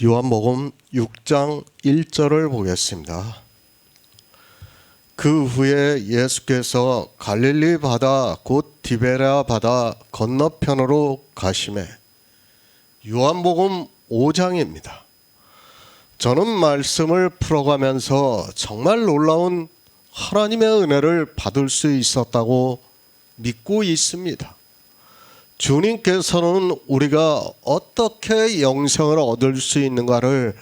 요한복음 6장 1절을 보겠습니다. 그 후에 예수께서 갈릴리 바다 곧 디베랴 바다 건너편으로 가시매. 요한복음 5장입니다. 저는 말씀을 풀어가면서 정말 놀라운 하나님의 은혜를 받을 수 있었다고 믿고 있습니다. 주님께서는 우리가 어떻게 영생을 얻을 수 있는가를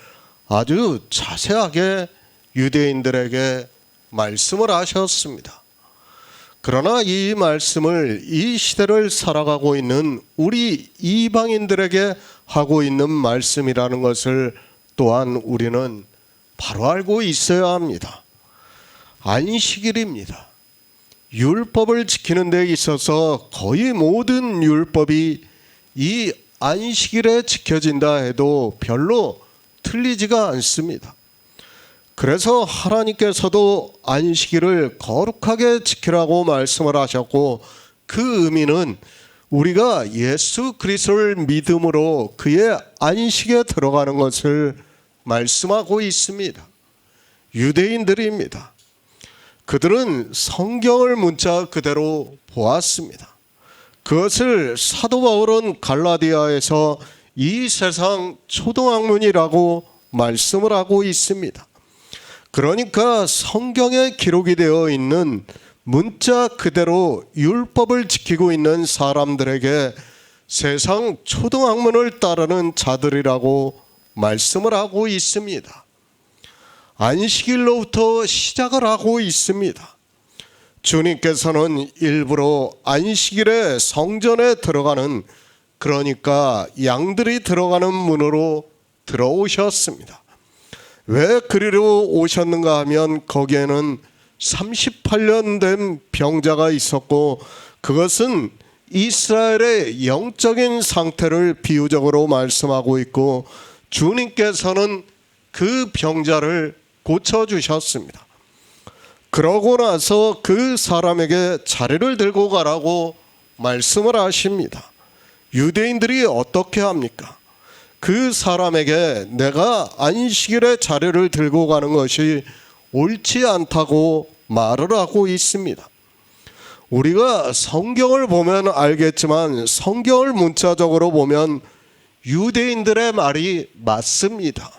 아주 자세하게 유대인들에게 말씀을 하셨습니다. 그러나 이 말씀을 이 시대를 살아가고 있는 우리 이방인들에게 하고 있는 말씀이라는 것을 또한 우리는 바로 알고 있어야 합니다. 안식일입니다. 율법을 지키는 데 있어서 거의 모든 율법이 이 안식일에 지켜진다 해도 별로 틀리지가 않습니다. 그래서 하나님께서도 안식일을 거룩하게 지키라고 말씀을 하셨고, 그 의미는 우리가 예수 그리스도를 믿음으로 그의 안식에 들어가는 것을 말씀하고 있습니다. 유대인들입니다. 그들은 성경을 문자 그대로 보았습니다. 그것을 사도 바울은 갈라디아에서 이 세상 초등학문이라고 말씀을 하고 있습니다. 그러니까 성경에 기록이 되어 있는 문자 그대로 율법을 지키고 있는 사람들에게 세상 초등학문을 따르는 자들이라고 말씀을 하고 있습니다. 안식일로부터 시작을 하고 있습니다. 주님께서는 일부러 안식일에 성전에 들어가는, 그러니까 양들이 들어가는 문으로 들어오셨습니다. 왜 그리로 오셨는가 하면 거기에는 38년 된 병자가 있었고, 그것은 이스라엘의 영적인 상태를 비유적으로 말씀하고 있고, 주님께서는 그 병자를 고쳐주셨습니다. 그러고 나서 그 사람에게 자리를 들고 가라고 말씀을 하십니다. 유대인들이 어떻게 합니까? 그 사람에게 내가 안식일에 자리를 들고 가는 것이 옳지 않다고 말을 하고 있습니다. 우리가 성경을 보면 알겠지만 성경을 문자적으로 보면 유대인들의 말이 맞습니다.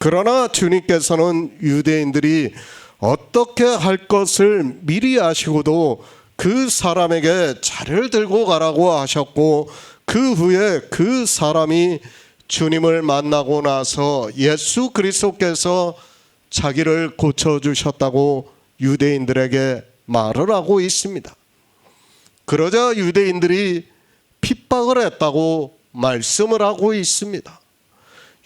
그러나 주님께서는 유대인들이 어떻게 할 것을 미리 아시고도 그 사람에게 자리를 들고 가라고 하셨고, 그 후에 그 사람이 주님을 만나고 나서 예수 그리스도께서 자기를 고쳐주셨다고 유대인들에게 말을 하고 있습니다. 그러자 유대인들이 핍박을 했다고 말씀을 하고 있습니다.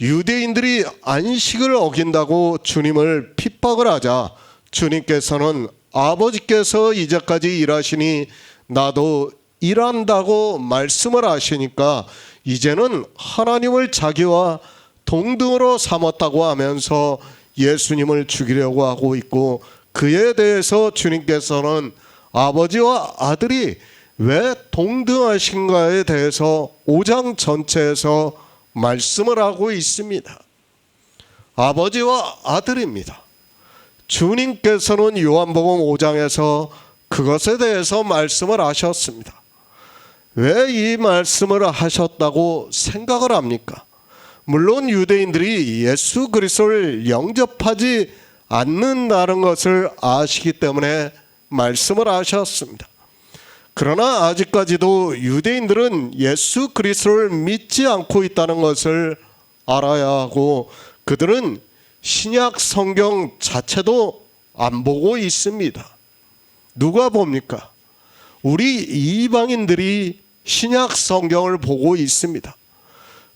유대인들이 안식을 어긴다고 주님을 핍박을 하자 주님께서는 아버지께서 이제까지 일하시니 나도 일한다고 말씀을 하시니까 이제는 하나님을 자기와 동등으로 삼았다고 하면서 예수님을 죽이려고 하고 있고, 그에 대해서 주님께서는 아버지와 아들이 왜 동등하신가에 대해서 5장 전체에서 말씀을 하고 있습니다. 아버지와 아들입니다. 주님께서는 요한복음 5장에서 그것에 대해서 말씀을 하셨습니다. 왜 이 말씀을 하셨다고 생각을 합니까? 물론 유대인들이 예수 그리스도를 영접하지 않는다는 것을 아시기 때문에 말씀을 하셨습니다. 그러나 아직까지도 유대인들은 예수 그리스도를 믿지 않고 있다는 것을 알아야 하고, 그들은 신약 성경 자체도 안 보고 있습니다. 누가 봅니까? 우리 이방인들이 신약 성경을 보고 있습니다.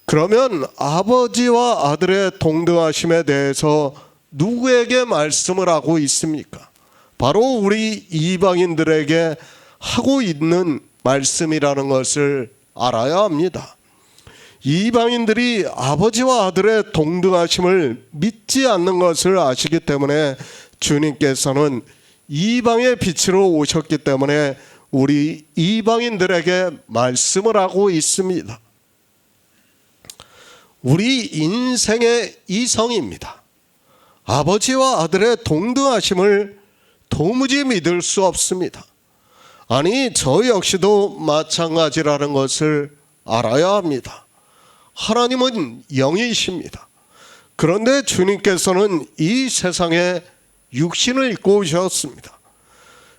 그러면 아버지와 아들의 동등하심에 대해서 누구에게 말씀을 하고 있습니까? 바로 우리 이방인들에게 하고 있는 말씀이라는 것을 알아야 합니다. 이방인들이 아버지와 아들의 동등하심을 믿지 않는 것을 아시기 때문에 주님께서는 이방의 빛으로 오셨기 때문에 우리 이방인들에게 말씀을 하고 있습니다. 우리 인생의 이성입니다. 아버지와 아들의 동등하심을 도무지 믿을 수 없습니다. 아니, 저 역시도 마찬가지라는 것을 알아야 합니다. 하나님은 영이십니다. 그런데 주님께서는 이 세상에 육신을 입고 오셨습니다.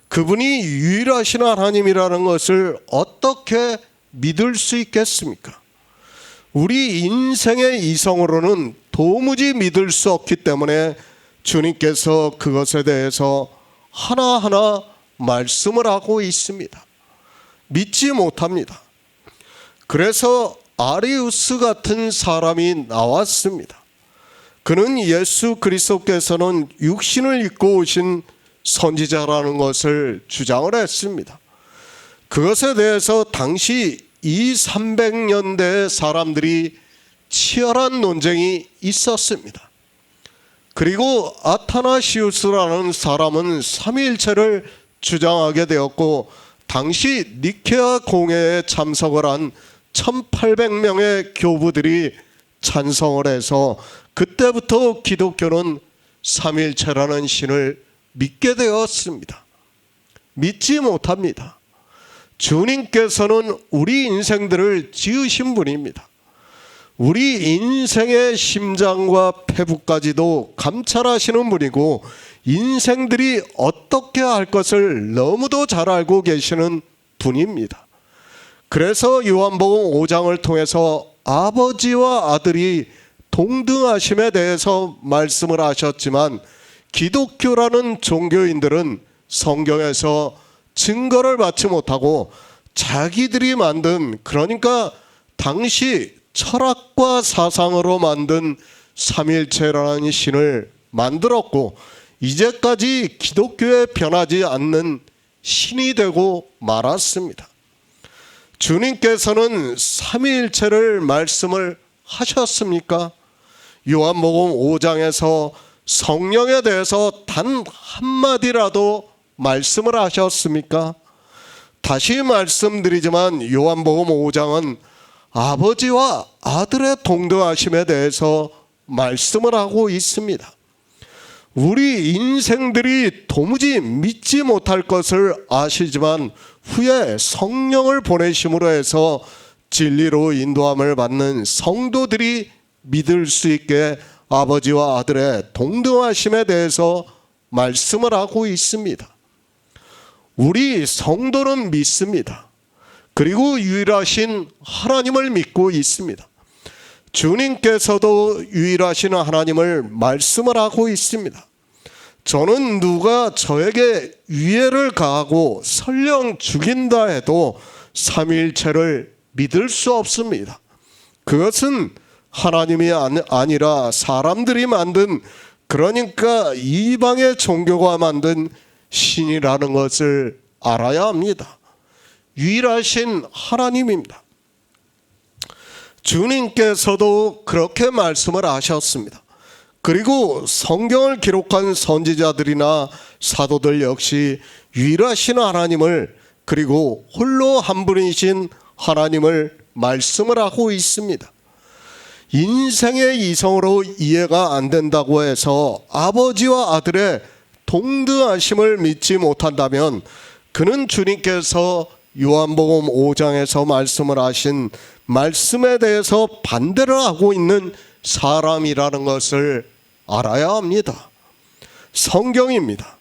그분이 유일하신 하나님이라는 것을 어떻게 믿을 수 있겠습니까? 우리 인생의 이성으로는 도무지 믿을 수 없기 때문에 주님께서 그것에 대해서 하나하나 말씀을 하고 있습니다. 믿지 못합니다. 그래서 아리우스 같은 사람이 나왔습니다. 그는 예수 그리스도께서는 육신을 입고 오신 선지자라는 것을 주장을 했습니다. 그것에 대해서 당시 200~300년대의 사람들이 치열한 논쟁이 있었습니다. 그리고 아타나시우스라는 사람은 삼위일체를 주장하게 되었고, 당시 니케아 공회에 참석을 한 1800명의 교부들이 찬성을 해서 그때부터 기독교는 삼위일체라는 신을 믿게 되었습니다. 믿지 못합니다. 주님께서는 우리 인생들을 지으신 분입니다. 우리 인생의 심장과 폐부까지도 감찰하시는 분이고, 인생들이 어떻게 할 것을 너무도 잘 알고 계시는 분입니다. 그래서 요한복음 5장을 통해서 아버지와 아들이 동등하심에 대해서 말씀을 하셨지만, 기독교라는 종교인들은 성경에서 증거를 받지 못하고 자기들이 만든, 그러니까 당시 철학과 사상으로 만든 삼일체라는 신을 만들었고, 이제까지 기독교에 변하지 않는 신이 되고 말았습니다. 주님께서는 삼위일체를 말씀을 하셨습니까? 요한복음 5장에서 성령에 대해서 단 한마디라도 말씀을 하셨습니까? 다시 말씀드리지만 요한복음 5장은 아버지와 아들의 동등하심에 대해서 말씀을 하고 있습니다. 우리 인생들이 도무지 믿지 못할 것을 아시지만 후에 성령을 보내심으로 해서 진리로 인도함을 받는 성도들이 믿을 수 있게 아버지와 아들의 동등하심에 대해서 말씀을 하고 있습니다. 우리 성도는 믿습니다. 그리고 유일하신 하나님을 믿고 있습니다. 주님께서도 유일하신 하나님을 말씀을 하고 있습니다. 저는 누가 저에게 위해를 가하고 설령 죽인다 해도 삼위일체를 믿을 수 없습니다. 그것은 하나님이 아니라 사람들이 만든, 그러니까 이방의 종교가 만든 신이라는 것을 알아야 합니다. 유일하신 하나님입니다. 주님께서도 그렇게 말씀을 하셨습니다. 그리고 성경을 기록한 선지자들이나 사도들 역시 유일하신 하나님을, 그리고 홀로 한 분이신 하나님을 말씀을 하고 있습니다. 인생의 이성으로 이해가 안 된다고 해서 아버지와 아들의 동등하심을 믿지 못한다면 그는 주님께서 요한복음 5장에서 말씀을 하신 말씀에 대해서 반대를 하고 있는 사람이라는 것을 알아야 합니다. 성경입니다.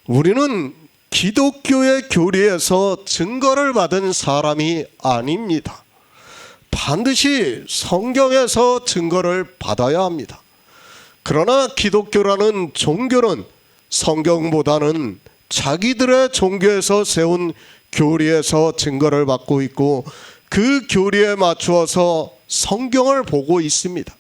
우리는 기독교의 교리에서 증거를 받은 사람이 아닙니다. 반드시 성경에서 증거를 받아야 합니다. 그러나 기독교라는 종교는 성경보다는 자기들의 종교에서 세운 교리에서 증거를 받고 있고, 그 교리에 맞추어서 성경을 보고 있습니다.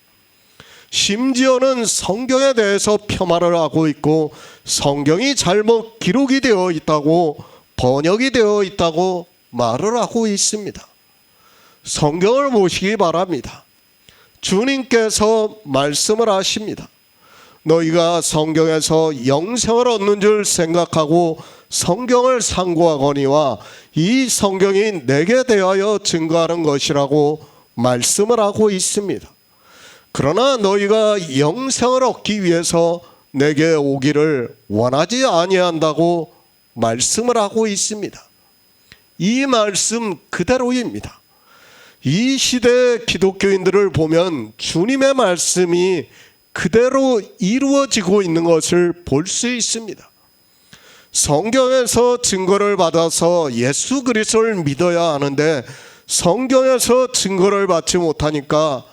심지어는 성경에 대해서 폄하를 하고 있고, 성경이 잘못 기록이 되어 있다고, 번역이 되어 있다고 말을 하고 있습니다. 성경을 보시기 바랍니다. 주님께서 말씀을 하십니다. 너희가 성경에서 영생을 얻는 줄 생각하고 성경을 상고하거니와 이 성경이 내게 대하여 증거하는 것이라고 말씀을 하고 있습니다. 그러나 너희가 영생을 얻기 위해서 내게 오기를 원하지 아니한다고 말씀을 하고 있습니다. 이 말씀 그대로입니다. 이 시대 기독교인들을 보면 주님의 말씀이 그대로 이루어지고 있는 것을 볼 수 있습니다. 성경에서 증거를 받아서 예수 그리스도를 믿어야 하는데 성경에서 증거를 받지 못하니까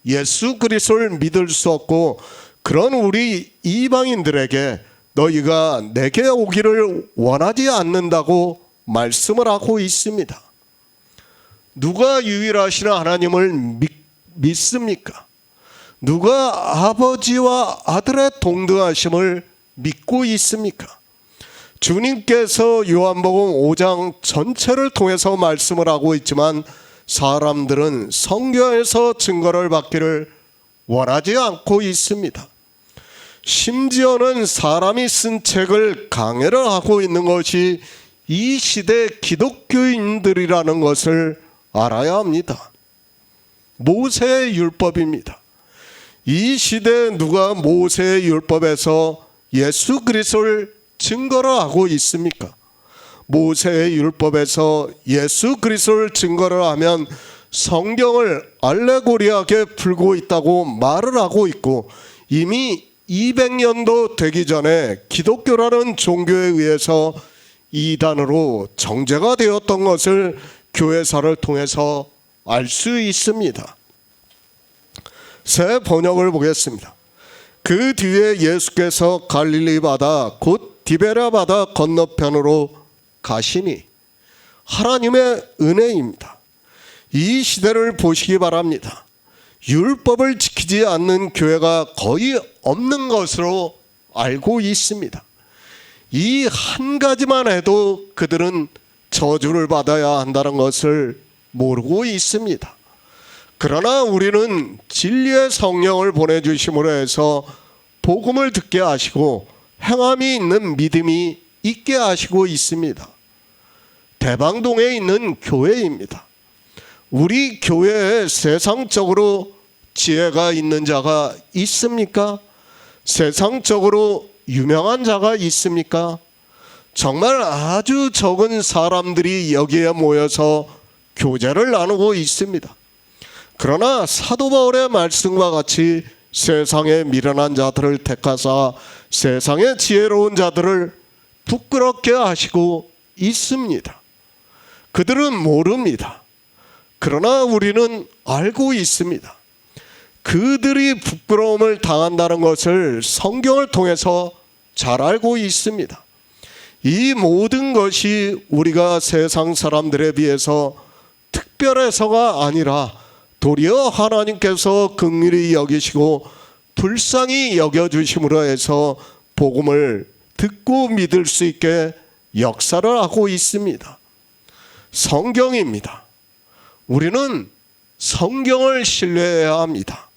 예수 그리스도를 믿을 수 없고, 그런 우리 이방인들에게 너희가 내게 오기를 원하지 않는다고 말씀을 하고 있습니다. 누가 유일하신 하나님을 믿습니까? 누가 아버지와 아들의 동등하심을 믿고 있습니까? 주님께서 요한복음 5장 전체를 통해서 말씀을 하고 있지만 사람들은 성경에서 증거를 받기를 원하지 않고 있습니다. 심지어는 사람이 쓴 책을 강해를 하고 있는 것이 이 시대 기독교인들이라는 것을 알아야 합니다. 모세의 율법입니다. 이 시대에 누가 모세의 율법에서 예수 그리스도를 증거를 하고 있습니까? 모세의 율법에서 예수 그리스도를 증거를 하면 성경을 알레고리하게 풀고 있다고 말을 하고 있고, 이미 200년도 되기 전에 기독교라는 종교에 의해서 이단으로 정죄가 되었던 것을 교회사를 통해서 알 수 있습니다. 새 번역을 보겠습니다. 그 뒤에 예수께서 갈릴리 바다 곧 디베랴 바다 건너편으로 가시니, 하나님의 은혜입니다. 이 시대를 보시기 바랍니다. 율법을 지키지 않는 교회가 거의 없는 것으로 알고 있습니다. 이 한 가지만 해도 그들은 저주를 받아야 한다는 것을 모르고 있습니다. 그러나 우리는 진리의 성령을 보내주심으로 해서 복음을 듣게 하시고 행함이 있는 믿음이 있게 하시고 있습니다. 대방동에 있는 교회입니다. 우리 교회에 세상적으로 지혜가 있는 자가 있습니까? 세상적으로 유명한 자가 있습니까? 정말 아주 적은 사람들이 여기에 모여서 교제를 나누고 있습니다. 그러나 사도 바울의 말씀과 같이 세상에 미련한 자들을 택하사 세상에 지혜로운 자들을 부끄럽게 하시고 있습니다. 그들은 모릅니다. 그러나 우리는 알고 있습니다. 그들이 부끄러움을 당한다는 것을 성경을 통해서 잘 알고 있습니다. 이 모든 것이 우리가 세상 사람들에 비해서 특별해서가 아니라 도리어 하나님께서 긍휼히 여기시고 불쌍히 여겨주심으로 해서 복음을 듣고 믿을 수 있게 역사를 하고 있습니다. 성경입니다. 우리는 성경을 신뢰해야 합니다.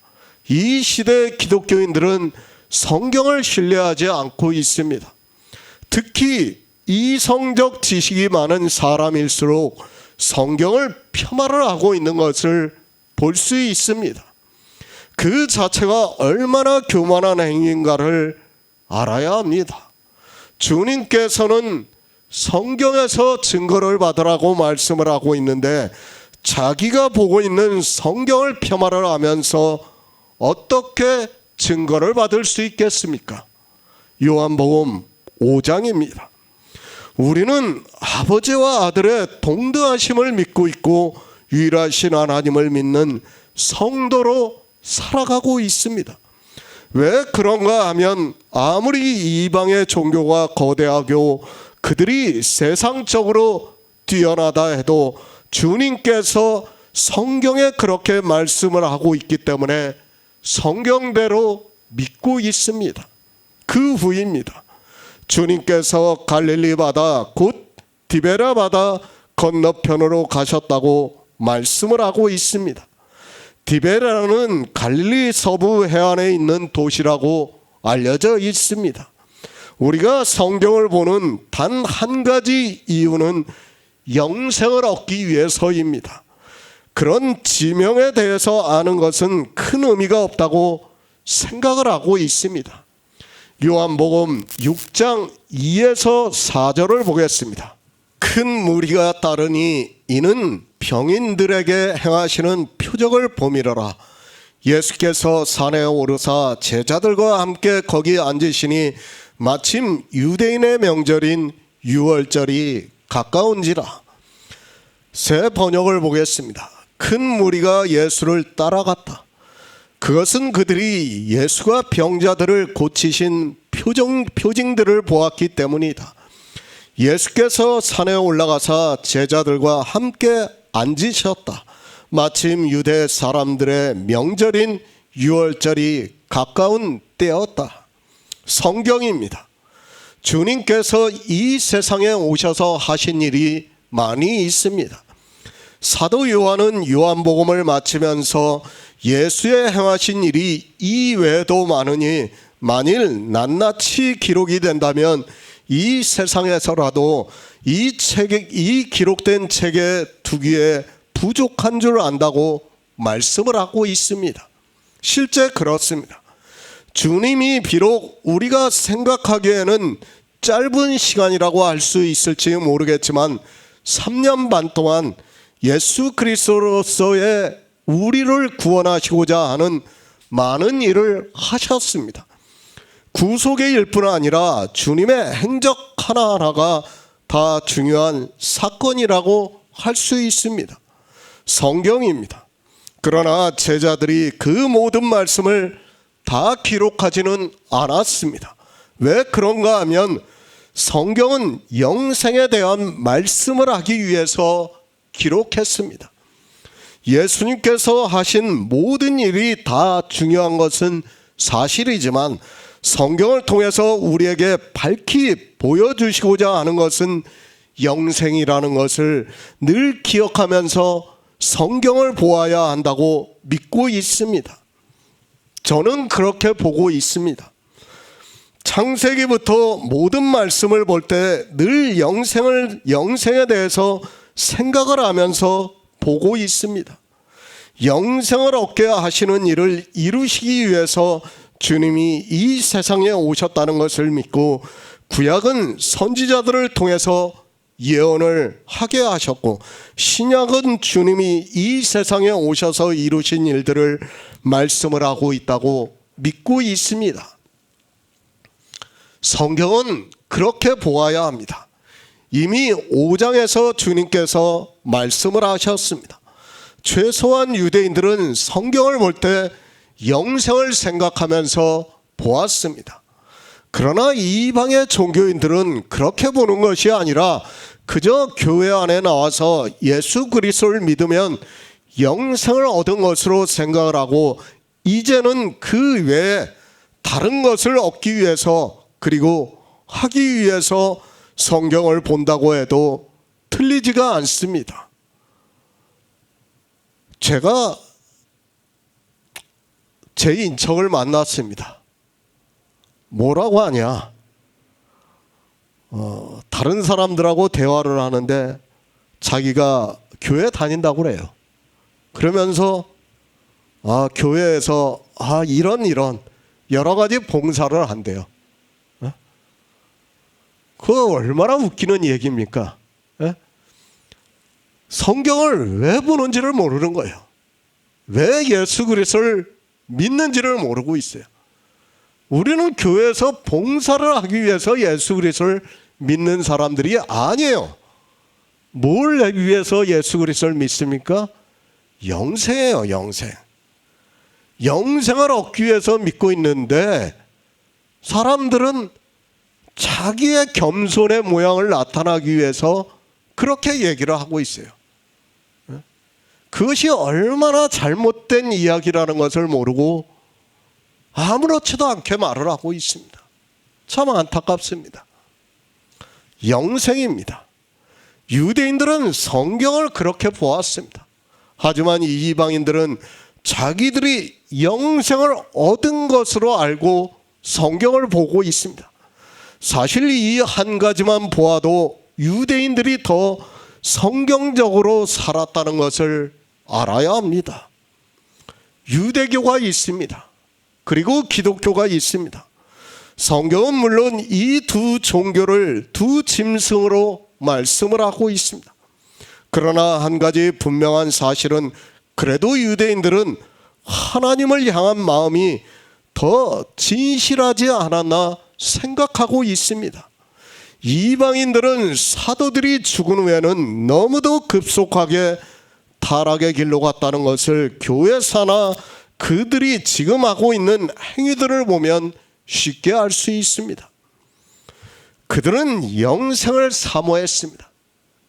이 시대 기독교인들은 성경을 신뢰하지 않고 있습니다. 특히 이성적 지식이 많은 사람일수록 성경을 폄하를 하고 있는 것을 볼 수 있습니다. 그 자체가 얼마나 교만한 행위인가를 알아야 합니다. 주님께서는 성경에서 증거를 받으라고 말씀을 하고 있는데 자기가 보고 있는 성경을 폄하를 하면서 어떻게 증거를 받을 수 있겠습니까? 요한복음 5장입니다. 우리는 아버지와 아들의 동등하심을 믿고 있고 유일하신 하나님을 믿는 성도로 살아가고 있습니다. 왜 그런가 하면 아무리 이방의 종교가 거대하고 그들이 세상적으로 뛰어나다 해도 주님께서 성경에 그렇게 말씀을 하고 있기 때문에 성경대로 믿고 있습니다. 그 후입니다. 주님께서 갈릴리 바다 곧 디베랴 바다 건너편으로 가셨다고 말씀을 하고 있습니다. 디베랴는 갈릴리 서부 해안에 있는 도시라고 알려져 있습니다. 우리가 성경을 보는 단 한 가지 이유는 영생을 얻기 위해서입니다. 그런 지명에 대해서 아는 것은 큰 의미가 없다고 생각을 하고 있습니다. 요한복음 6장 2에서 4절을 보겠습니다. 큰 무리가 따르니 이는 병인들에게 행하시는 표적을 보미러라. 예수께서 산에 오르사 제자들과 함께 거기 앉으시니 마침 유대인의 명절인 유월절이 가까운지라. 새 번역을 보겠습니다. 큰 무리가 예수를 따라갔다. 그것은 그들이 예수가 병자들을 고치신 표징들을 보았기 때문이다. 예수께서 산에 올라가사 제자들과 함께 앉으셨다. 마침 유대 사람들의 명절인 유월절이 가까운 때였다. 성경입니다. 주님께서 이 세상에 오셔서 하신 일이 많이 있습니다. 사도 요한은 요한복음을 마치면서 예수의 행하신 일이 이외에도 많으니 만일 낱낱이 기록이 된다면 이 세상에서라도 이 기록된 책에 두기에 부족한 줄 안다고 말씀을 하고 있습니다. 실제 그렇습니다. 주님이 비록 우리가 생각하기에는 짧은 시간이라고 할 수 있을지 모르겠지만 3년 반 동안 예수 그리스도로서의 우리를 구원하시고자 하는 많은 일을 하셨습니다. 구속의 일뿐 아니라 주님의 행적 하나하나가 다 중요한 사건이라고 할 수 있습니다. 성경입니다. 그러나 제자들이 그 모든 말씀을 다 기록하지는 않았습니다. 왜 그런가 하면 성경은 영생에 대한 말씀을 하기 위해서 기록했습니다. 예수님께서 하신 모든 일이 다 중요한 것은 사실이지만 성경을 통해서 우리에게 밝히 보여주시고자 하는 것은 영생이라는 것을 늘 기억하면서 성경을 보아야 한다고 믿고 있습니다. 저는 그렇게 보고 있습니다. 창세기부터 모든 말씀을 볼 때 늘 영생에 대해서 생각을 하면서 보고 있습니다. 영생을 얻게 하시는 일을 이루시기 위해서 주님이 이 세상에 오셨다는 것을 믿고 구약은 선지자들을 통해서 예언을 하게 하셨고 신약은 주님이 이 세상에 오셔서 이루신 일들을 말씀을 하고 있다고 믿고 있습니다. 성경은 그렇게 보아야 합니다. 이미 5장에서 주님께서 말씀을 하셨습니다. 최소한 유대인들은 성경을 볼 때 영생을 생각하면서 보았습니다. 그러나 이방의 종교인들은 그렇게 보는 것이 아니라 그저 교회 안에 나와서 예수 그리스도를 믿으면 영생을 얻은 것으로 생각을 하고 이제는 그 외에 다른 것을 얻기 위해서 그리고 하기 위해서 성경을 본다고 해도 틀리지가 않습니다. 제가 제 인척을 만났습니다. 뭐라고 하냐? 다른 사람들하고 대화를 하는데 자기가 교회 다닌다고 그래요. 그러면서 교회에서 이런 여러 가지 봉사를 한대요. 그거 얼마나 웃기는 얘기입니까? 성경을 왜 보는지를 모르는 거예요. 왜 예수 그리스도를 믿는지를 모르고 있어요. 우리는 교회에서 봉사를 하기 위해서 예수 그리스도를 믿는 사람들이 아니에요. 뭘 위해서 예수 그리스도를 믿습니까? 영생이에요, 영생. 영생을 얻기 위해서 믿고 있는데 사람들은 자기의 겸손의 모양을 나타나기 위해서 그렇게 얘기를 하고 있어요. 그것이 얼마나 잘못된 이야기라는 것을 모르고 아무렇지도 않게 말을 하고 있습니다. 참 안타깝습니다. 영생입니다. 유대인들은 성경을 그렇게 보았습니다. 하지만 이방인들은 자기들이 영생을 얻은 것으로 알고 성경을 보고 있습니다. 사실 이 한 가지만 보아도 유대인들이 더 성경적으로 살았다는 것을 알아야 합니다. 유대교가 있습니다. 그리고 기독교가 있습니다. 성경은 물론 이 두 종교를 두 짐승으로 말씀을 하고 있습니다. 그러나 한 가지 분명한 사실은 그래도 유대인들은 하나님을 향한 마음이 더 진실하지 않았나 생각하고 있습니다. 이방인들은 사도들이 죽은 후에는 너무도 급속하게 타락의 길로 갔다는 것을 교회사나 그들이 지금 하고 있는 행위들을 보면 쉽게 알 수 있습니다. 그들은 영생을 사모했습니다.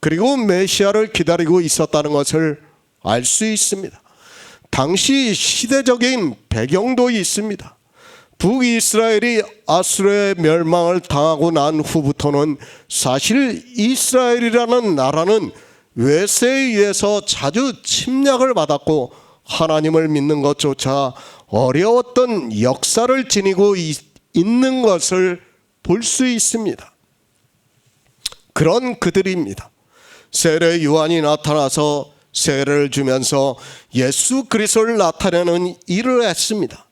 그리고 메시아를 기다리고 있었다는 것을 알 수 있습니다. 당시 시대적인 배경도 있습니다. 북이스라엘이 아수르의 멸망을 당하고 난 후부터는 사실 이스라엘이라는 나라는 외세에 의해서 자주 침략을 받았고 하나님을 믿는 것조차 어려웠던 역사를 지니고 있는 것을 볼 수 있습니다. 그런 그들입니다. 세례 요한이 나타나서 세례를 주면서 예수 그리스도를 나타내는 일을 했습니다.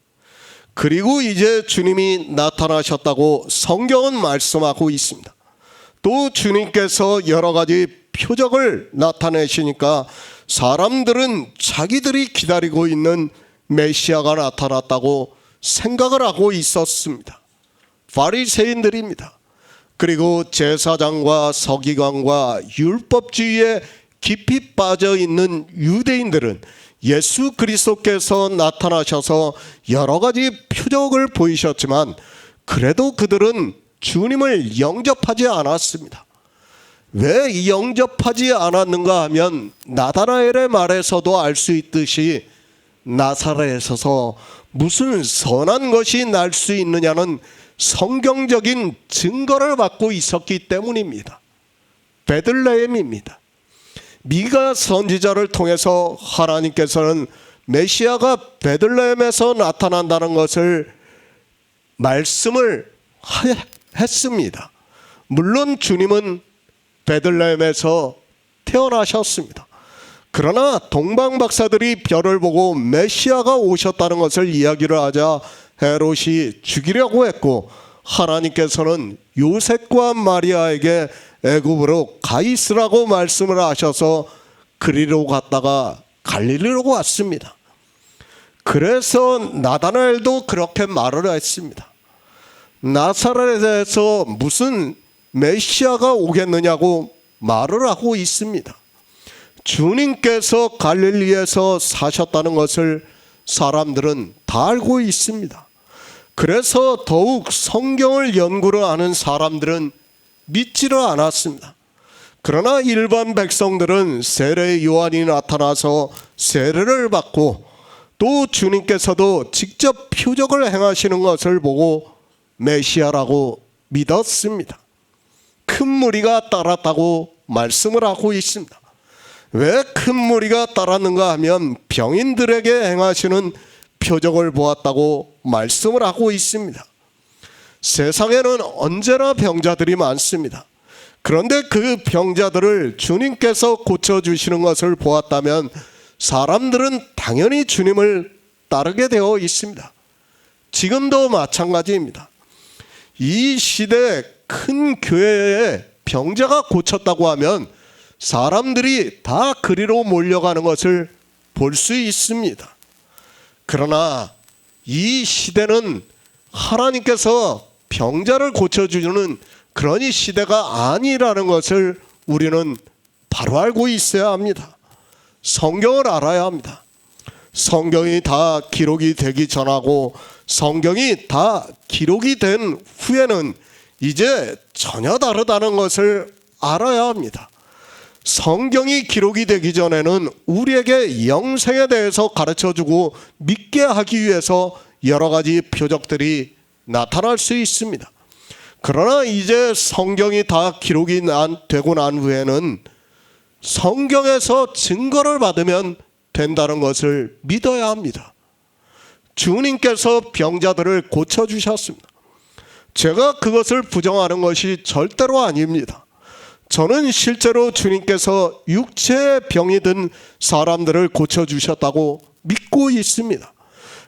그리고 이제 주님이 나타나셨다고 성경은 말씀하고 있습니다. 또 주님께서 여러 가지 표적을 나타내시니까 사람들은 자기들이 기다리고 있는 메시아가 나타났다고 생각을 하고 있었습니다. 바리새인들입니다. 그리고 제사장과 서기관과 율법주의에 깊이 빠져 있는 유대인들은 예수 그리스도께서 나타나셔서 여러 가지 표적을 보이셨지만 그래도 그들은 주님을 영접하지 않았습니다. 왜 영접하지 않았는가 하면 나다나엘의 말에서도 알 수 있듯이 나사렛에서 무슨 선한 것이 날 수 있느냐는 성경적인 증거를 받고 있었기 때문입니다. 베들레헴입니다. 미가 선지자를 통해서 하나님께서는 메시아가 베들레헴에서 나타난다는 것을 말씀을 했습니다. 물론 주님은 베들레헴에서 태어나셨습니다. 그러나 동방 박사들이 별을 보고 메시아가 오셨다는 것을 이야기를 하자 헤롯이 죽이려고 했고 하나님께서는 요셉과 마리아에게 애굽으로 가 있으라고 말씀을 하셔서 그리로 갔다가 갈릴리로 왔습니다. 그래서 나다나엘도 그렇게 말을 했습니다. 나사렛에서 무슨 메시아가 오겠느냐고 말을 하고 있습니다. 주님께서 갈릴리에서 사셨다는 것을 사람들은 다 알고 있습니다. 그래서 더욱 성경을 연구를 하는 사람들은 믿지를 않았습니다. 그러나 일반 백성들은 세례 요한이 나타나서 세례를 받고 또 주님께서도 직접 표적을 행하시는 것을 보고 메시아라고 믿었습니다. 큰 무리가 따랐다고 말씀을 하고 있습니다. 왜 큰 무리가 따랐는가 하면 병인들에게 행하시는 표적을 보았다고 말씀을 하고 있습니다. 세상에는 언제나 병자들이 많습니다. 그런데 그 병자들을 주님께서 고쳐주시는 것을 보았다면 사람들은 당연히 주님을 따르게 되어 있습니다. 지금도 마찬가지입니다. 이 시대 큰 교회에 병자가 고쳤다고 하면 사람들이 다 그리로 몰려가는 것을 볼 수 있습니다. 그러나 이 시대는 하나님께서 병자를 고쳐주는 그런 이 시대가 아니라는 것을 우리는 바로 알고 있어야 합니다. 성경을 알아야 합니다. 성경이 다 기록이 되기 전하고 성경이 다 기록이 된 후에는 이제 전혀 다르다는 것을 알아야 합니다. 성경이 기록이 되기 전에는 우리에게 영생에 대해서 가르쳐주고 믿게 하기 위해서 여러 가지 표적들이 나타날 수 있습니다. 그러나 이제 성경이 다 기록이 되고 난 후에는 성경에서 증거를 받으면 된다는 것을 믿어야 합니다. 주님께서 병자들을 고쳐주셨습니다. 제가 그것을 부정하는 것이 절대로 아닙니다. 저는 실제로 주님께서 육체의 병이 든 사람들을 고쳐주셨다고 믿고 있습니다.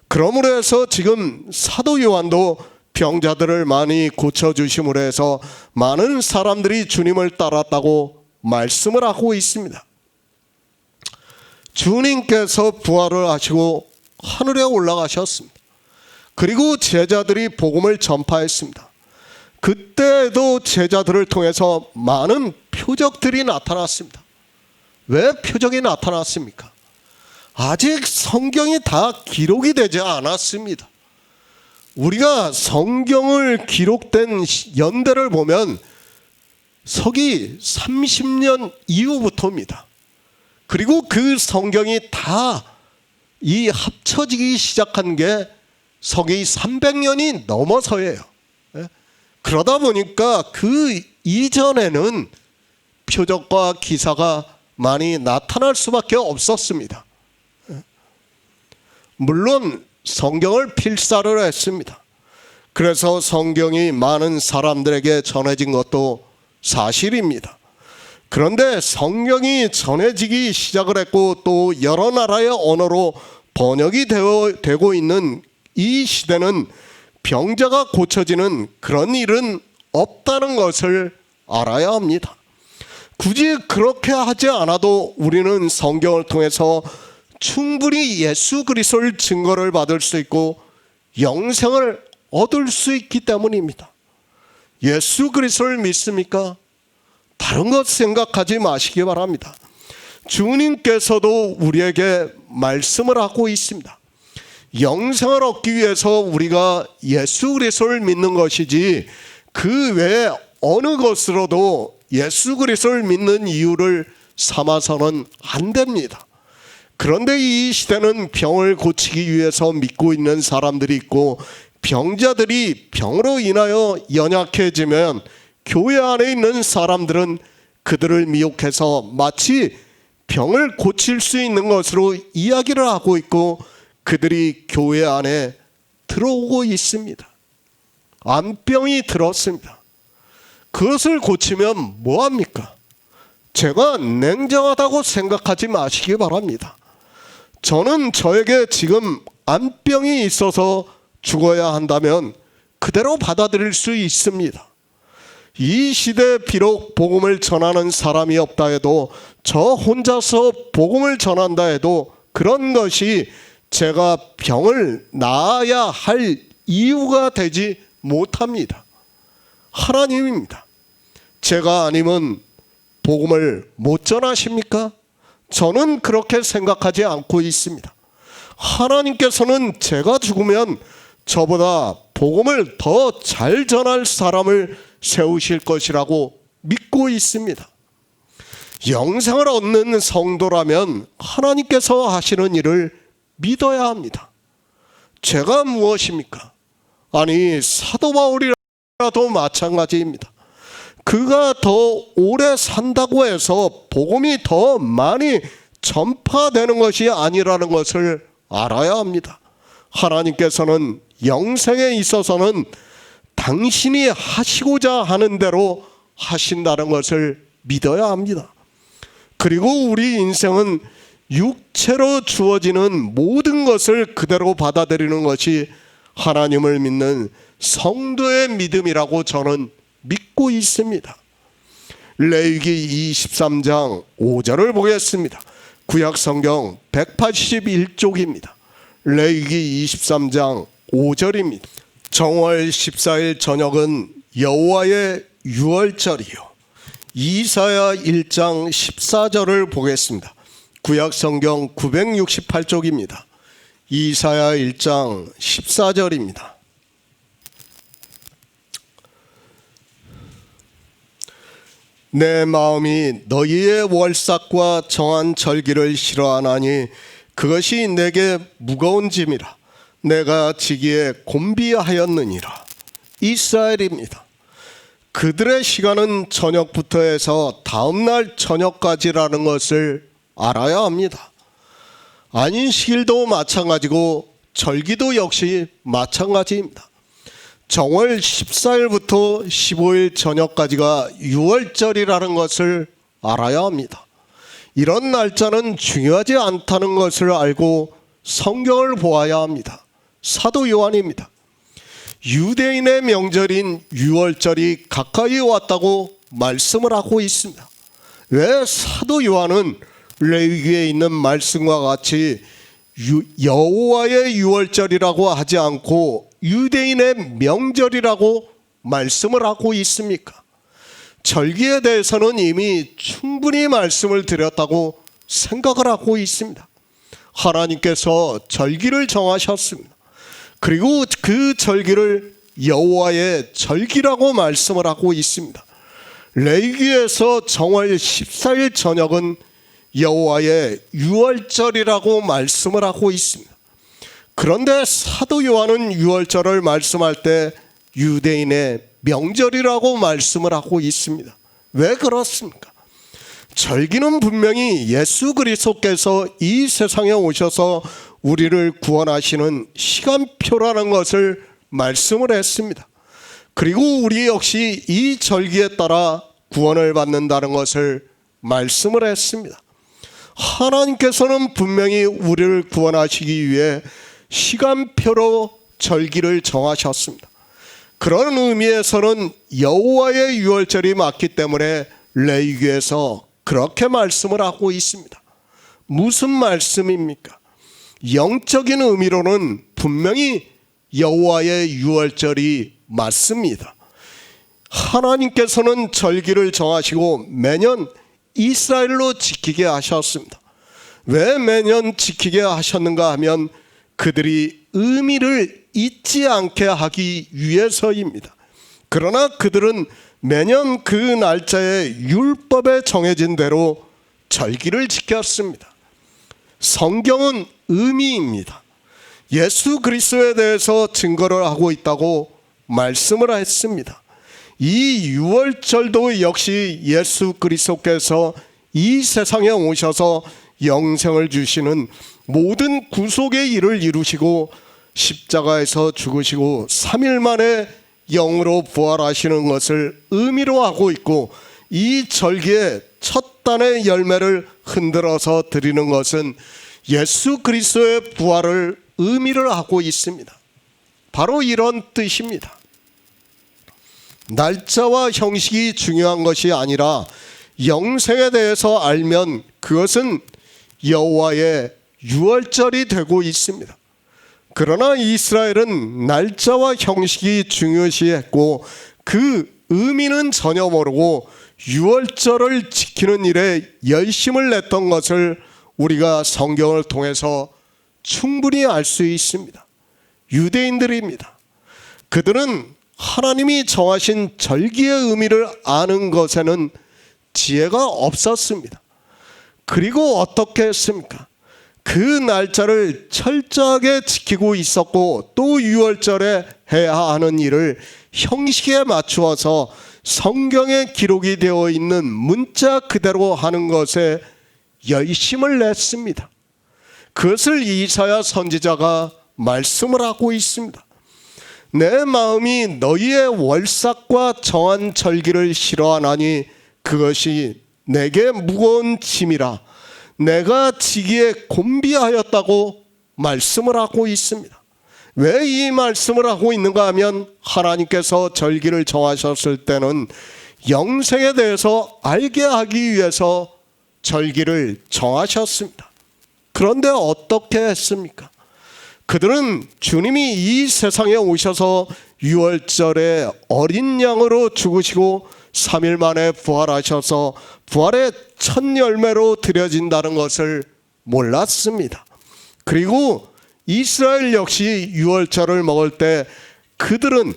그러므로 해서 지금 사도 요한도 병자들을 많이 고쳐주심으로 해서 많은 사람들이 주님을 따랐다고 말씀을 하고 있습니다. 주님께서 부활을 하시고 하늘에 올라가셨습니다. 그리고 제자들이 복음을 전파했습니다. 그때도 제자들을 통해서 많은 표적들이 나타났습니다. 왜 표적이 나타났습니까? 아직 성경이 다 기록이 되지 않았습니다. 우리가 성경을 기록된 연대를 보면 서기 30년 이후부터입니다. 그리고 그 성경이 다 이 합쳐지기 시작한 게 서기 300년이 넘어서예요. 그러다 보니까 그 이전에는 표적과 기사가 많이 나타날 수밖에 없었습니다. 물론 성경을 필사를 했습니다. 그래서 성경이 많은 사람들에게 전해진 것도 사실입니다. 그런데 성경이 전해지기 시작을 했고 또 여러 나라의 언어로 번역이 되고 있는 이 시대는 병자가 고쳐지는 그런 일은 없다는 것을 알아야 합니다. 굳이 그렇게 하지 않아도 우리는 성경을 통해서 충분히 예수 그리스도를 증거를 받을 수 있고 영생을 얻을 수 있기 때문입니다. 예수 그리스도를 믿습니까? 다른 것 생각하지 마시기 바랍니다. 주님께서도 우리에게 말씀을 하고 있습니다. 영생을 얻기 위해서 우리가 예수 그리스도를 믿는 것이지 그 외에 어느 것으로도 예수 그리스도를 믿는 이유를 삼아서는 안 됩니다. 그런데 이 시대는 병을 고치기 위해서 믿고 있는 사람들이 있고 병자들이 병으로 인하여 연약해지면 교회 안에 있는 사람들은 그들을 미혹해서 마치 병을 고칠 수 있는 것으로 이야기를 하고 있고 그들이 교회 안에 들어오고 있습니다. 암병이 들었습니다. 그것을 고치면 뭐합니까? 제가 냉정하다고 생각하지 마시기 바랍니다. 저는 저에게 지금 암병이 있어서 죽어야 한다면 그대로 받아들일 수 있습니다. 이 시대에 비록 복음을 전하는 사람이 없다 해도 저 혼자서 복음을 전한다 해도 그런 것이 제가 병을 나아야 할 이유가 되지 못합니다. 하나님입니다. 제가 아니면 복음을 못 전하십니까? 저는 그렇게 생각하지 않고 있습니다. 하나님께서는 제가 죽으면 저보다 복음을 더 잘 전할 사람을 세우실 것이라고 믿고 있습니다. 영생을 얻는 성도라면 하나님께서 하시는 일을 믿어야 합니다. 제가 무엇입니까? 아니 사도 바울이라도 마찬가지입니다. 그가 더 오래 산다고 해서 복음이 더 많이 전파되는 것이 아니라는 것을 알아야 합니다. 하나님께서는 영생에 있어서는 당신이 하시고자 하는 대로 하신다는 것을 믿어야 합니다. 그리고 우리 인생은 육체로 주어지는 모든 것을 그대로 받아들이는 것이 하나님을 믿는 성도의 믿음이라고 저는 믿고 있습니다. 레위기 23장 5절을 보겠습니다. 구약성경 181쪽입니다. 레위기 23장 5절입니다. 정월 14일 저녁은 여호와의 유월절이요. 이사야 1장 14절을 보겠습니다. 구약성경 968쪽입니다. 이사야 1장 14절입니다. 내 마음이 너희의 월삭과 정한 절기를 싫어하나니 그것이 내게 무거운 짐이라. 내가 지기에 곤비하였느니라. 이스라엘입니다. 그들의 시간은 저녁부터 해서 다음날 저녁까지라는 것을 알아야 합니다. 안식일도 마찬가지고 절기도 역시 마찬가지입니다. 정월 14일부터 15일 저녁까지가 유월절이라는 것을 알아야 합니다. 이런 날짜는 중요하지 않다는 것을 알고 성경을 보아야 합니다. 사도 요한입니다. 유대인의 명절인 유월절이 가까이 왔다고 말씀을 하고 있습니다. 왜 사도 요한은 레위기에 있는 말씀과 같이 여호와의 유월절이라고 하지 않고 유대인의 명절이라고 말씀을 하고 있습니까? 절기에 대해서는 이미 충분히 말씀을 드렸다고 생각을 하고 있습니다. 하나님께서 절기를 정하셨습니다. 그리고 그 절기를 여호와의 절기라고 말씀을 하고 있습니다. 레위기에서 정월 14일 저녁은 여호와의 유월절이라고 말씀을 하고 있습니다. 그런데 사도 요한은 유월절을 말씀할 때 유대인의 명절이라고 말씀을 하고 있습니다. 왜 그렇습니까? 절기는 분명히 예수 그리스도께서 이 세상에 오셔서 우리를 구원하시는 시간표라는 것을 말씀을 했습니다. 그리고 우리 역시 이 절기에 따라 구원을 받는다는 것을 말씀을 했습니다. 하나님께서는 분명히 우리를 구원하시기 위해 시간표로 절기를 정하셨습니다. 그런 의미에서는 여호와의 유월절이 맞기 때문에 레위기에서 그렇게 말씀을 하고 있습니다. 무슨 말씀입니까? 영적인 의미로는 분명히 여호와의 유월절이 맞습니다. 하나님께서는 절기를 정하시고 매년 이스라엘로 지키게 하셨습니다. 왜 매년 지키게 하셨는가 하면 그들이 의미를 잊지 않게 하기 위해서입니다. 그러나 그들은 매년 그 날짜에 율법에 정해진 대로 절기를 지켰습니다. 성경은 의미입니다. 예수 그리스도에 대해서 증거를 하고 있다고 말씀을 했습니다. 이 유월절도 역시 예수 그리스도께서 이 세상에 오셔서 영생을 주시는 모든 구속의 일을 이루시고 십자가에서 죽으시고 3일 만에 영으로 부활하시는 것을 의미로 하고 있고, 이 절기의 첫 단의 열매를 흔들어서 드리는 것은 예수 그리스도의 부활을 의미를 하고 있습니다. 바로 이런 뜻입니다. 날짜와 형식이 중요한 것이 아니라 영생에 대해서 알면 그것은 여호와의 유월절이 되고 있습니다. 그러나 이스라엘은 날짜와 형식이 중요시했고 그 의미는 전혀 모르고 유월절을 지키는 일에 열심을 냈던 것을 우리가 성경을 통해서 충분히 알 수 있습니다. 유대인들입니다. 그들은 하나님이 정하신 절기의 의미를 아는 것에는 지혜가 없었습니다. 그리고 어떻게 했습니까? 그 날짜를 철저하게 지키고 있었고 또 유월절에 해야 하는 일을 형식에 맞추어서 성경에 기록이 되어 있는 문자 그대로 하는 것에 열심을 냈습니다. 그것을 이사야 선지자가 말씀을 하고 있습니다. 내 마음이 너희의 월삭과 정한 절기를 싫어하나니 그것이 내게 무거운 짐이라 내가 지기에 곤비하였다고 말씀을 하고 있습니다. 왜 이 말씀을 하고 있는가 하면 하나님께서 절기를 정하셨을 때는 영생에 대해서 알게 하기 위해서 절기를 정하셨습니다. 그런데 어떻게 했습니까? 그들은 주님이 이 세상에 오셔서 유월절에 어린 양으로 죽으시고 3일 만에 부활하셔서 부활의 첫 열매로 드려진다는 것을 몰랐습니다. 그리고 이스라엘 역시 유월절을 먹을 때 그들은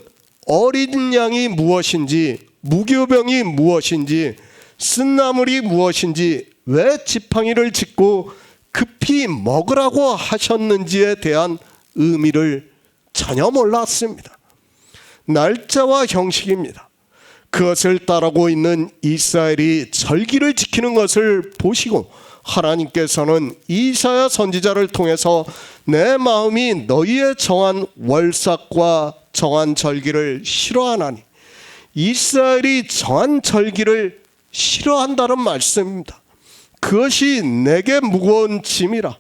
어린 양이 무엇인지, 무교병이 무엇인지, 쓴나물이 무엇인지, 왜 지팡이를 짚고 급히 먹으라고 하셨는지에 대한 의미를 전혀 몰랐습니다. 날짜와 형식입니다. 그것을 따르고 있는 이스라엘이 절기를 지키는 것을 보시고 하나님께서는 이사야 선지자를 통해서 내 마음이 너희의 정한 월삭과 정한 절기를 싫어하나니 이스라엘이 정한 절기를 싫어한다는 말씀입니다. 그것이 내게 무거운 짐이라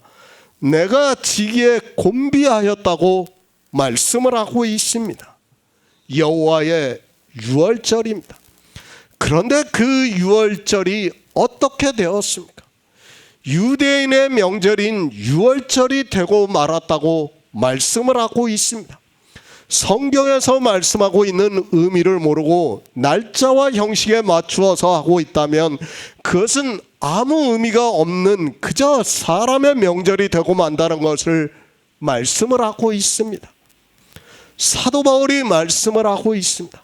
내가 지기에 곤비하였다고 말씀을 하고 있습니다. 여호와의 유월절입니다. 그런데 그 유월절이 어떻게 되었습니까? 유대인의 명절인 유월절이 되고 말았다고 말씀을 하고 있습니다. 성경에서 말씀하고 있는 의미를 모르고 날짜와 형식에 맞추어서 하고 있다면 그것은 아무 의미가 없는 그저 사람의 명절이 되고 만다는 것을 말씀을 하고 있습니다. 사도 바울이 말씀을 하고 있습니다.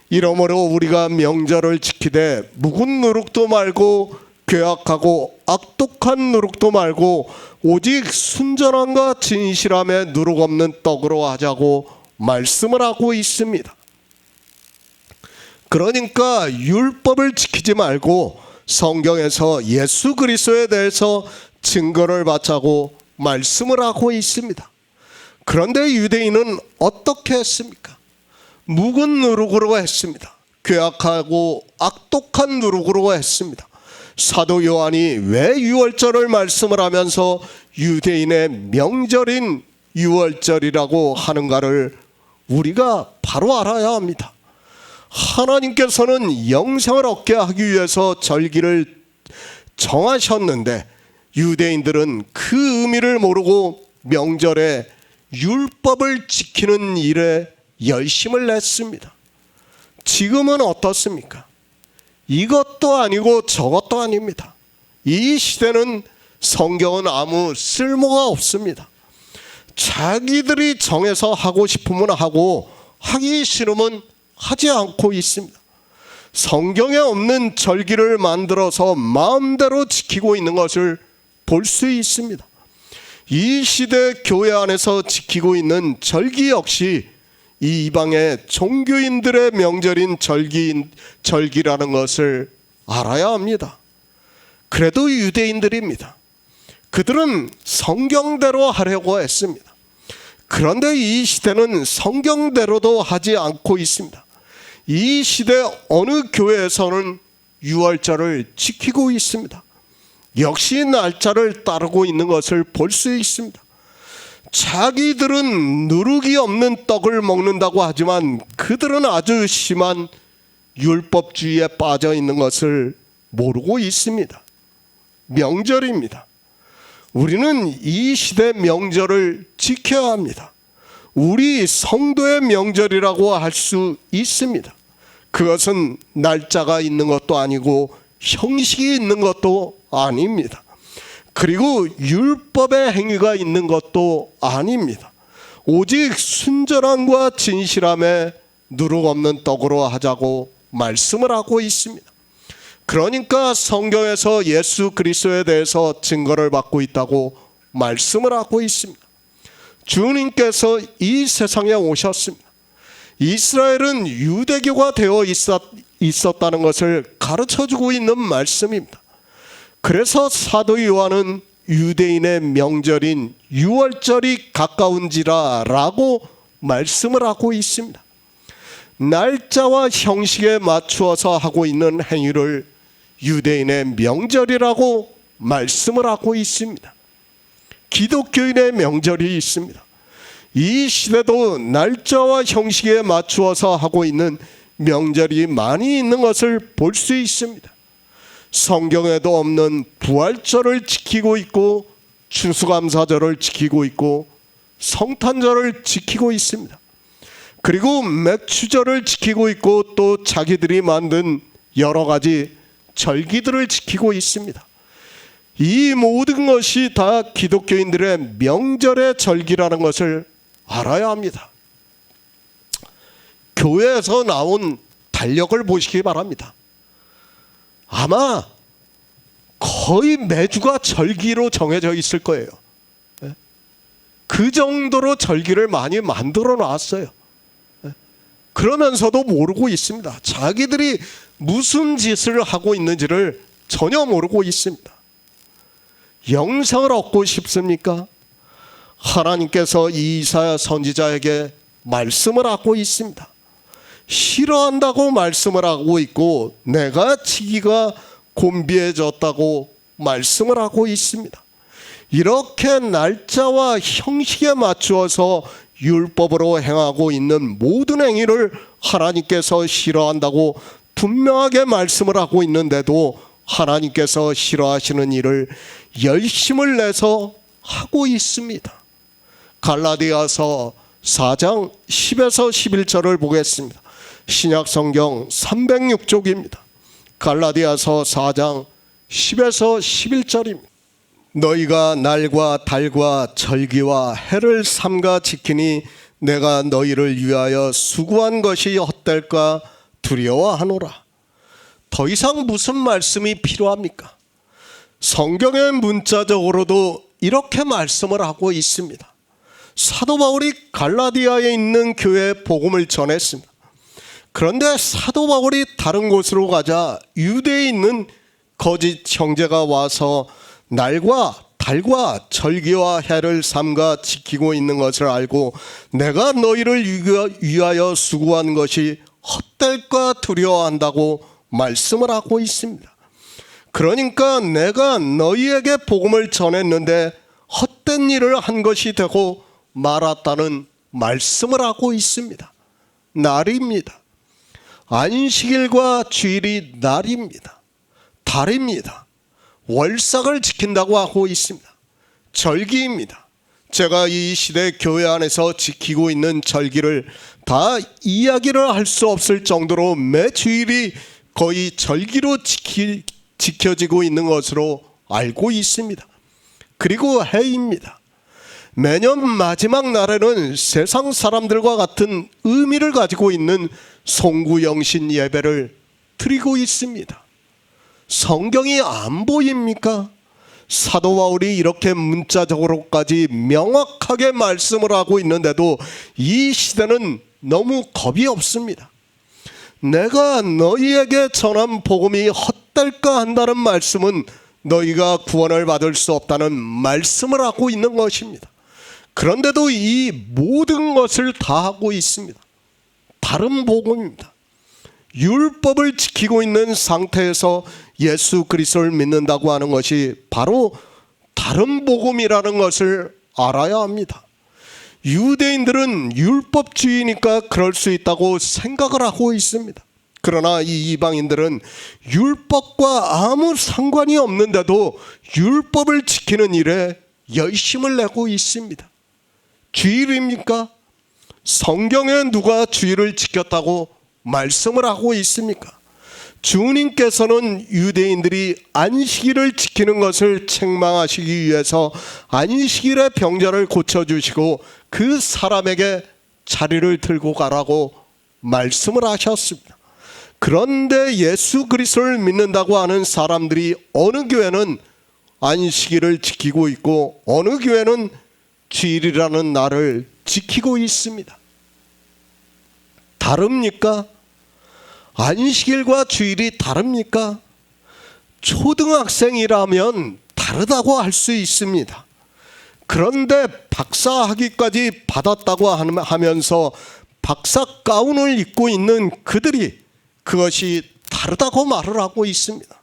이러므로 우리가 명절을 지키되 묵은 누룩도 말고 괴악하고 악독한 누룩도 말고 오직 순전함과 진실함에 누룩 없는 떡으로 하자고 말씀을 하고 있습니다. 그러니까 율법을 지키지 말고 성경에서 예수 그리스도에 대해서 증거를 받자고 말씀을 하고 있습니다. 그런데 유대인은 어떻게 했습니까? 묵은 누룩으로 했습니다. 괴악하고 악독한 누룩으로 했습니다. 사도 요한이 왜 유월절을 말씀을 하면서 유대인의 명절인 유월절이라고 하는가를 우리가 바로 알아야 합니다. 하나님께서는 영생을 얻게 하기 위해서 절기를 정하셨는데 유대인들은 그 의미를 모르고 명절에 율법을 지키는 일에 열심을 냈습니다. 지금은 어떻습니까? 이것도 아니고 저것도 아닙니다. 이 시대는 성경은 아무 쓸모가 없습니다. 자기들이 정해서 하고 싶으면 하고 하기 싫으면 하지 않고 있습니다. 성경에 없는 절기를 만들어서 마음대로 지키고 있는 것을 볼 수 있습니다. 이 시대 교회 안에서 지키고 있는 절기 역시 이 이방의 종교인들의 명절인 절기라는 것을 알아야 합니다. 그래도 유대인들입니다. 그들은 성경대로 하려고 했습니다. 그런데 이 시대는 성경대로도 하지 않고 있습니다. 이 시대 어느 교회에서는 유월절을 지키고 있습니다. 역시 날짜를 따르고 있는 것을 볼 수 있습니다. 자기들은 누룩이 없는 떡을 먹는다고 하지만 그들은 아주 심한 율법주의에 빠져 있는 것을 모르고 있습니다. 명절입니다. 우리는 이 시대 명절을 지켜야 합니다. 우리 성도의 명절이라고 할 수 있습니다. 그것은 날짜가 있는 것도 아니고 형식이 있는 것도 아닙니다. 그리고 율법의 행위가 있는 것도 아닙니다. 오직 순전함과 진실함에 누룩 없는 떡으로 하자고 말씀을 하고 있습니다. 그러니까 성경에서 예수 그리스도에 대해서 증거를 받고 있다고 말씀을 하고 있습니다. 주님께서 이 세상에 오셨습니다. 이스라엘은 유대교가 되어 있었다는 것을 가르쳐주고 있는 말씀입니다. 그래서 사도 요한은 유대인의 명절인 유월절이 가까운지라 라고 말씀을 하고 있습니다. 날짜와 형식에 맞추어서 하고 있는 행위를 유대인의 명절이라고 말씀을 하고 있습니다. 기독교인의 명절이 있습니다. 이 시대도 날짜와 형식에 맞추어서 하고 있는 명절이 많이 있는 것을 볼 수 있습니다. 성경에도 없는 부활절을 지키고 있고 추수감사절을 지키고 있고 성탄절을 지키고 있습니다. 그리고 맥추절을 지키고 있고 또 자기들이 만든 여러 가지 절기들을 지키고 있습니다. 이 모든 것이 다 기독교인들의 명절의 절기라는 것을 알아야 합니다. 교회에서 나온 달력을 보시기 바랍니다. 아마 거의 매주가 절기로 정해져 있을 거예요. 그 정도로 절기를 많이 만들어 놨어요. 그러면서도 모르고 있습니다. 자기들이 무슨 짓을 하고 있는지를 전혀 모르고 있습니다. 영생을 얻고 싶습니까? 하나님께서 이사야 선지자에게 말씀을 하고 있습니다. 싫어한다고 말씀을 하고 있고 내가 지기가 곤비해졌다고 말씀을 하고 있습니다. 이렇게 날짜와 형식에 맞추어서 율법으로 행하고 있는 모든 행위를 하나님께서 싫어한다고 분명하게 말씀을 하고 있는데도 하나님께서 싫어하시는 일을 열심을 내서 하고 있습니다. 갈라디아서 4장 10에서 11절을 보겠습니다. 신약성경 306쪽입니다. 갈라디아서 4장 10에서 11절입니다. 너희가 날과 달과 절기와 해를 삼가 지키니 내가 너희를 위하여 수고한 것이 헛될까 두려워하노라. 더 이상 무슨 말씀이 필요합니까? 성경의 문자적으로도 이렇게 말씀을 하고 있습니다. 사도 바울이 갈라디아에 있는 교회에 복음을 전했습니다. 그런데 사도 바울이 다른 곳으로 가자 유대에 있는 거짓 형제가 와서 날과 달과 절기와 해를 삼가 지키고 있는 것을 알고 내가 너희를 위하여 수고한 것이 헛될까 두려워한다고 말씀을 하고 있습니다. 그러니까 내가 너희에게 복음을 전했는데 헛된 일을 한 것이 되고 말았다는 말씀을 하고 있습니다. 날입니다. 안식일과 주일이 날입니다. 달입니다. 월삭을 지킨다고 하고 있습니다. 절기입니다. 제가 이 시대 교회 안에서 지키고 있는 절기를 다 이야기를 할 수 없을 정도로 매 주일이 거의 절기로 지켜지고 있는 것으로 알고 있습니다. 그리고 해입니다. 매년 마지막 날에는 세상 사람들과 같은 의미를 가지고 있는 송구영신 예배를 드리고 있습니다. 성경이 안 보입니까? 사도 바울이 이렇게 문자적으로까지 명확하게 말씀을 하고 있는데도 이 시대는 너무 겁이 없습니다. 내가 너희에게 전한 복음이 헛될까 한다는 말씀은 너희가 구원을 받을 수 없다는 말씀을 하고 있는 것입니다. 그런데도 이 모든 것을 다 하고 있습니다. 다른 복음입니다. 율법을 지키고 있는 상태에서 예수 그리스도를 믿는다고 하는 것이 바로 다른 복음이라는 것을 알아야 합니다. 유대인들은 율법주의니까 그럴 수 있다고 생각을 하고 있습니다. 그러나 이 이방인들은 율법과 아무 상관이 없는데도 율법을 지키는 일에 열심을 내고 있습니다. 주일입니까? 성경에 누가 주일을 지켰다고 말씀을 하고 있습니까? 주님께서는 유대인들이 안식일을 지키는 것을 책망하시기 위해서 안식일의 병자를 고쳐주시고 그 사람에게 자리를 들고 가라고 말씀을 하셨습니다. 그런데 예수 그리스도를 믿는다고 하는 사람들이 어느 교회는 안식일을 지키고 있고 어느 교회는 주일이라는 날을 지키고 있습니다. 다릅니까? 안식일과 주일이 다릅니까? 초등학생이라면 다르다고 할 수 있습니다. 그런데 박사학위까지 받았다고 하면서 박사 가운을 입고 있는 그들이 그것이 다르다고 말을 하고 있습니다.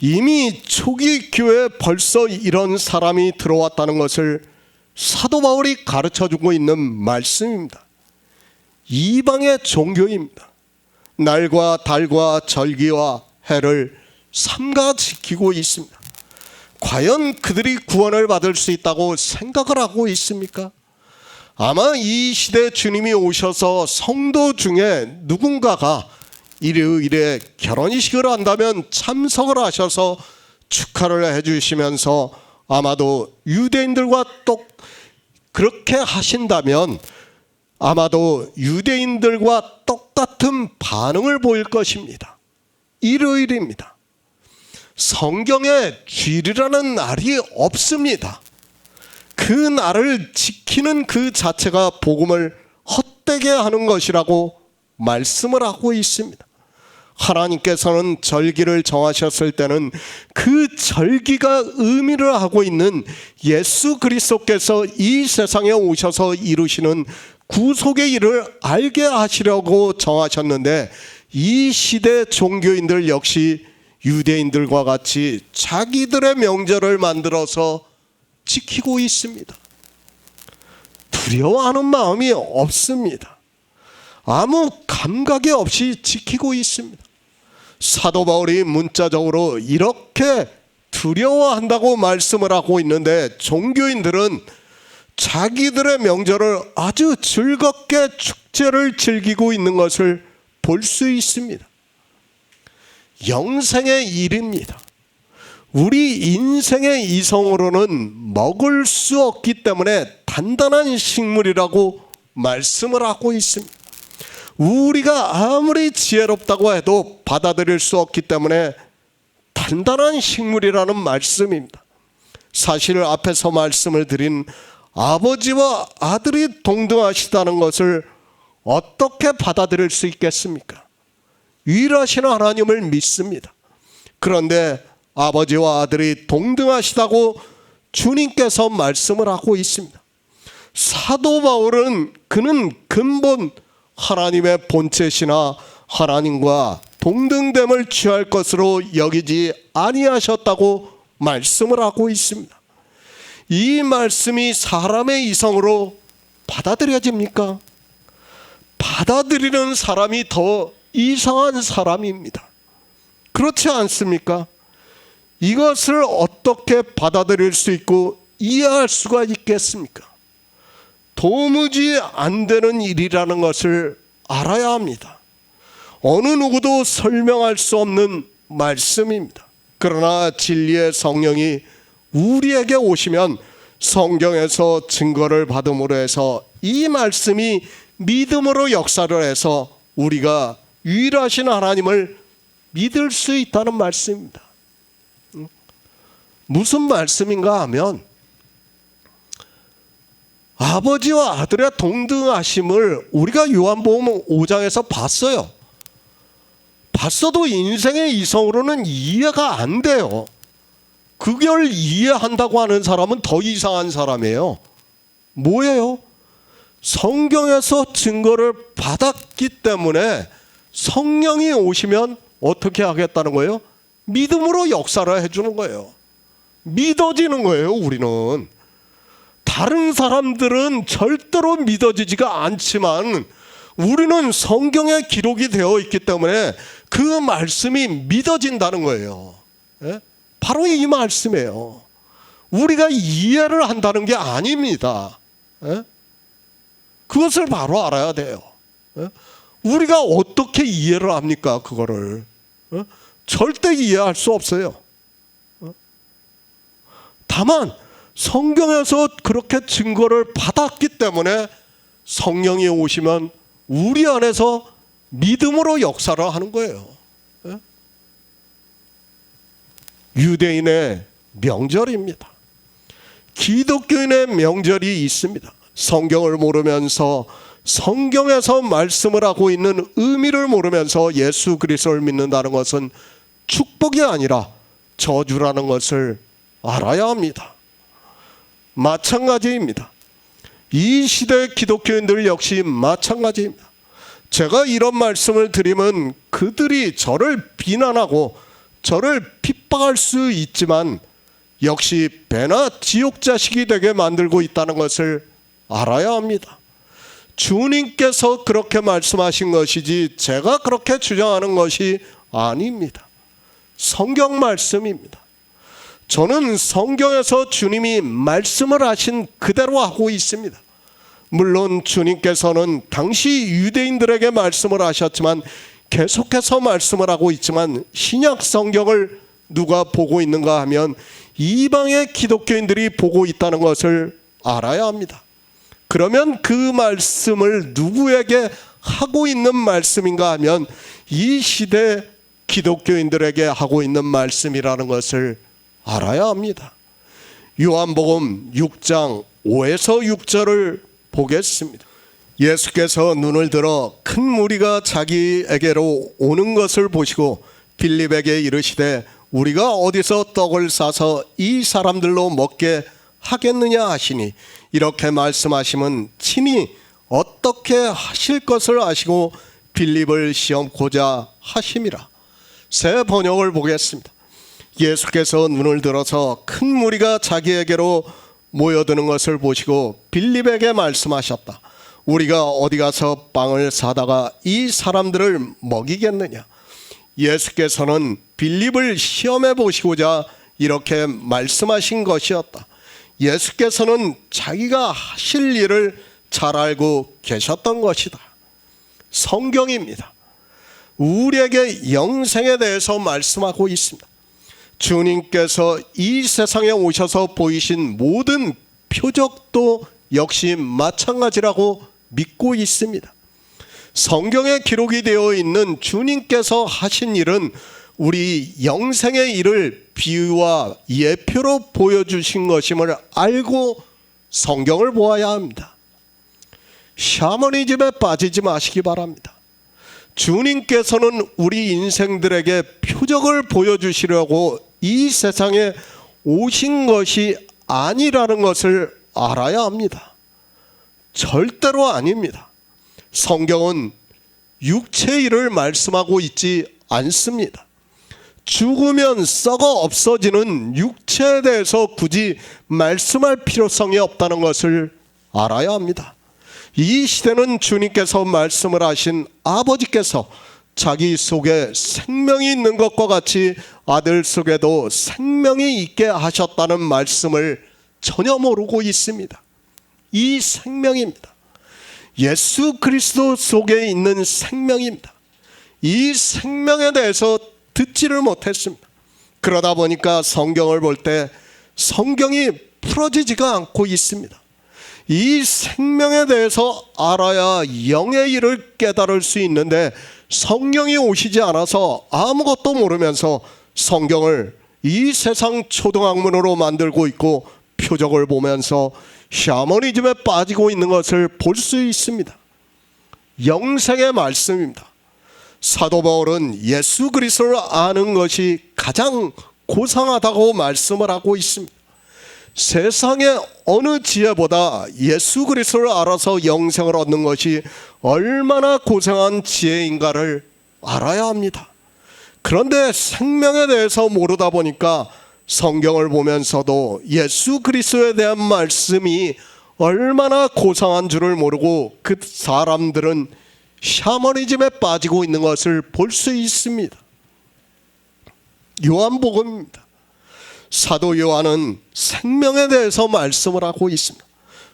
이미 초기 교회에 벌써 이런 사람이 들어왔다는 것을 사도 바울이 가르쳐주고 있는 말씀입니다. 이방의 종교입니다. 날과 달과 절기와 해를 삼가 지키고 있습니다. 과연 그들이 구원을 받을 수 있다고 생각을 하고 있습니까? 아마 이 시대 주님이 오셔서 성도 중에 누군가가 일요일에 결혼식을 한다면 참석을 하셔서 축하를 해주시면서 아마도 유대인들과 그렇게 하신다면 아마도 유대인들과 똑같은 반응을 보일 것입니다. 일요일입니다. 성경에 주일이라는 날이 없습니다. 그 날을 지키는 그 자체가 복음을 헛되게 하는 것이라고 말씀을 하고 있습니다. 하나님께서는 절기를 정하셨을 때는 그 절기가 의미를 하고 있는 예수 그리스도께서 이 세상에 오셔서 이루시는 구속의 일을 알게 하시려고 정하셨는데, 이 시대 종교인들 역시 유대인들과 같이 자기들의 명절을 만들어서 지키고 있습니다. 두려워하는 마음이 없습니다. 아무 감각이 없이 지키고 있습니다. 사도 바울이 문자적으로 이렇게 두려워한다고 말씀을 하고 있는데, 종교인들은 자기들의 명절을 아주 즐겁게 축제를 즐기고 있는 것을 볼 수 있습니다. 영생의 일입니다. 우리 인생의 이성으로는 먹을 수 없기 때문에 단단한 식물이라고 말씀을 하고 있습니다. 우리가 아무리 지혜롭다고 해도 받아들일 수 없기 때문에 단단한 식물이라는 말씀입니다. 사실 앞에서 말씀을 드린 아버지와 아들이 동등하시다는 것을 어떻게 받아들일 수 있겠습니까? 유일하신 하나님을 믿습니다. 그런데 아버지와 아들이 동등하시다고 주님께서 말씀을 하고 있습니다. 사도 바울은 그는 근본 하나님의 본체시나 하나님과 동등됨을 취할 것으로 여기지 아니하셨다고 말씀을 하고 있습니다. 이 말씀이 사람의 이성으로 받아들여집니까? 받아들이는 사람이 더 이상한 사람입니다. 그렇지 않습니까? 이것을 어떻게 받아들일 수 있고 이해할 수가 있겠습니까? 도무지 안 되는 일이라는 것을 알아야 합니다. 어느 누구도 설명할 수 없는 말씀입니다. 그러나 진리의 성령이 우리에게 오시면 성경에서 증거를 받음으로 해서 이 말씀이 믿음으로 역사를 해서 우리가 유일하신 하나님을 믿을 수 있다는 말씀입니다. 무슨 말씀인가 하면 아버지와 아들의 동등하심을 우리가 요한복음 5장에서 봤어요. 봤어도 인생의 이성으로는 이해가 안 돼요. 그걸 이해한다고 하는 사람은 더 이상한 사람이에요. 뭐예요? 성경에서 증거를 받았기 때문에 성령이 오시면 어떻게 하겠다는 거예요? 믿음으로 역사를 해주는 거예요. 믿어지는 거예요. 우리는 다른 사람들은 절대로 믿어지지가 않지만 우리는 성경에 기록이 되어 있기 때문에 그 말씀이 믿어진다는 거예요. 예? 바로 이 말씀이에요. 우리가 이해를 한다는 게 아닙니다. 예? 그것을 바로 알아야 돼요. 예? 우리가 어떻게 이해를 합니까? 그거를 절대 이해할 수 없어요. 다만 성경에서 그렇게 증거를 받았기 때문에 성령이 오시면 우리 안에서 믿음으로 역사를 하는 거예요. 유대인의 명절입니다. 기독교인의 명절이 있습니다. 성경을 모르면서 성경에서 말씀을 하고 있는 의미를 모르면서 예수 그리스도를 믿는다는 것은 축복이 아니라 저주라는 것을 알아야 합니다. 마찬가지입니다. 이 시대 기독교인들 역시 마찬가지입니다. 제가 이런 말씀을 드리면 그들이 저를 비난하고 저를 핍박할 수 있지만 역시 배나 지옥 자식이 되게 만들고 있다는 것을 알아야 합니다. 주님께서 그렇게 말씀하신 것이지 제가 그렇게 주장하는 것이 아닙니다. 성경 말씀입니다. 저는 성경에서 주님이 말씀을 하신 그대로 하고 있습니다. 물론 주님께서는 당시 유대인들에게 말씀을 하셨지만 계속해서 말씀을 하고 있지만 신약 성경을 누가 보고 있는가 하면 이방의 기독교인들이 보고 있다는 것을 알아야 합니다. 그러면 그 말씀을 누구에게 하고 있는 말씀인가 하면 이 시대 기독교인들에게 하고 있는 말씀이라는 것을 알아야 합니다. 요한복음 6장 5에서 6절을 보겠습니다. 예수께서 눈을 들어 큰 무리가 자기에게로 오는 것을 보시고 빌립에게 이르시되 우리가 어디서 떡을 싸서 이 사람들로 먹게 하겠느냐 하시니, 이렇게 말씀하시면 친히 어떻게 하실 것을 아시고 빌립을 시험고자 하심이라. 새 번역을 보겠습니다. 예수께서 눈을 들어서 큰 무리가 자기에게로 모여드는 것을 보시고 빌립에게 말씀하셨다. 우리가 어디 가서 빵을 사다가 이 사람들을 먹이겠느냐. 예수께서는 빌립을 시험해 보시고자 이렇게 말씀하신 것이었다. 예수께서는 자기가 하실 일을 잘 알고 계셨던 것이다. 성경입니다. 우리에게 영생에 대해서 말씀하고 있습니다. 주님께서 이 세상에 오셔서 보이신 모든 표적도 역시 마찬가지라고 믿고 있습니다. 성경에 기록이 되어 있는 주님께서 하신 일은 우리 영생의 일을 비유와 예표로 보여주신 것임을 알고 성경을 보아야 합니다. 샤머니즘에 빠지지 마시기 바랍니다. 주님께서는 우리 인생들에게 표적을 보여주시려고 이 세상에 오신 것이 아니라는 것을 알아야 합니다. 절대로 아닙니다. 성경은 육체의 일을 말씀하고 있지 않습니다. 죽으면 썩어 없어지는 육체에 대해서 굳이 말씀할 필요성이 없다는 것을 알아야 합니다. 이 시대는 주님께서 말씀을 하신 아버지께서 자기 속에 생명이 있는 것과 같이 아들 속에도 생명이 있게 하셨다는 말씀을 전혀 모르고 있습니다. 이 생명입니다. 예수 그리스도 속에 있는 생명입니다. 이 생명에 대해서 듣지를 못했습니다. 그러다 보니까 성경을 볼 때 성경이 풀어지지가 않고 있습니다. 이 생명에 대해서 알아야 영의 일을 깨달을 수 있는데 성경이 오시지 않아서 아무것도 모르면서 성경을 이 세상 초등학문으로 만들고 있고 표적을 보면서 샤머니즘에 빠지고 있는 것을 볼 수 있습니다. 영생의 말씀입니다. 사도 바울은 예수 그리스도를 아는 것이 가장 고상하다고 말씀을 하고 있습니다. 세상의 어느 지혜보다 예수 그리스도를 알아서 영생을 얻는 것이 얼마나 고상한 지혜인가를 알아야 합니다. 그런데 생명에 대해서 모르다 보니까 성경을 보면서도 예수 그리스도에 대한 말씀이 얼마나 고상한 줄을 모르고 그 사람들은 샤머니즘에 빠지고 있는 것을 볼 수 있습니다. 요한복음입니다. 사도 요한은 생명에 대해서 말씀을 하고 있습니다.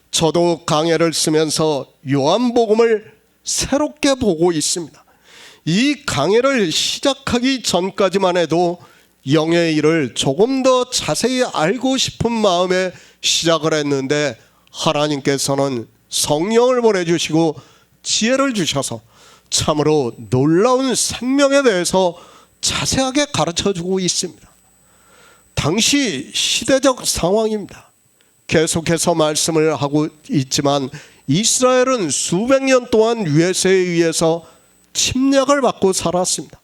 저도 강해를 쓰면서 요한복음을 새롭게 보고 있습니다. 이 강해를 시작하기 전까지만 해도 영의 일을 조금 더 자세히 알고 싶은 마음에 시작을 했는데 하나님께서는 성령을 보내주시고 지혜를 주셔서 참으로 놀라운 생명에 대해서 자세하게 가르쳐주고 있습니다. 당시 시대적 상황입니다. 계속해서 말씀을 하고 있지만 이스라엘은 수백 년 동안 외세에 의해서 침략을 받고 살았습니다.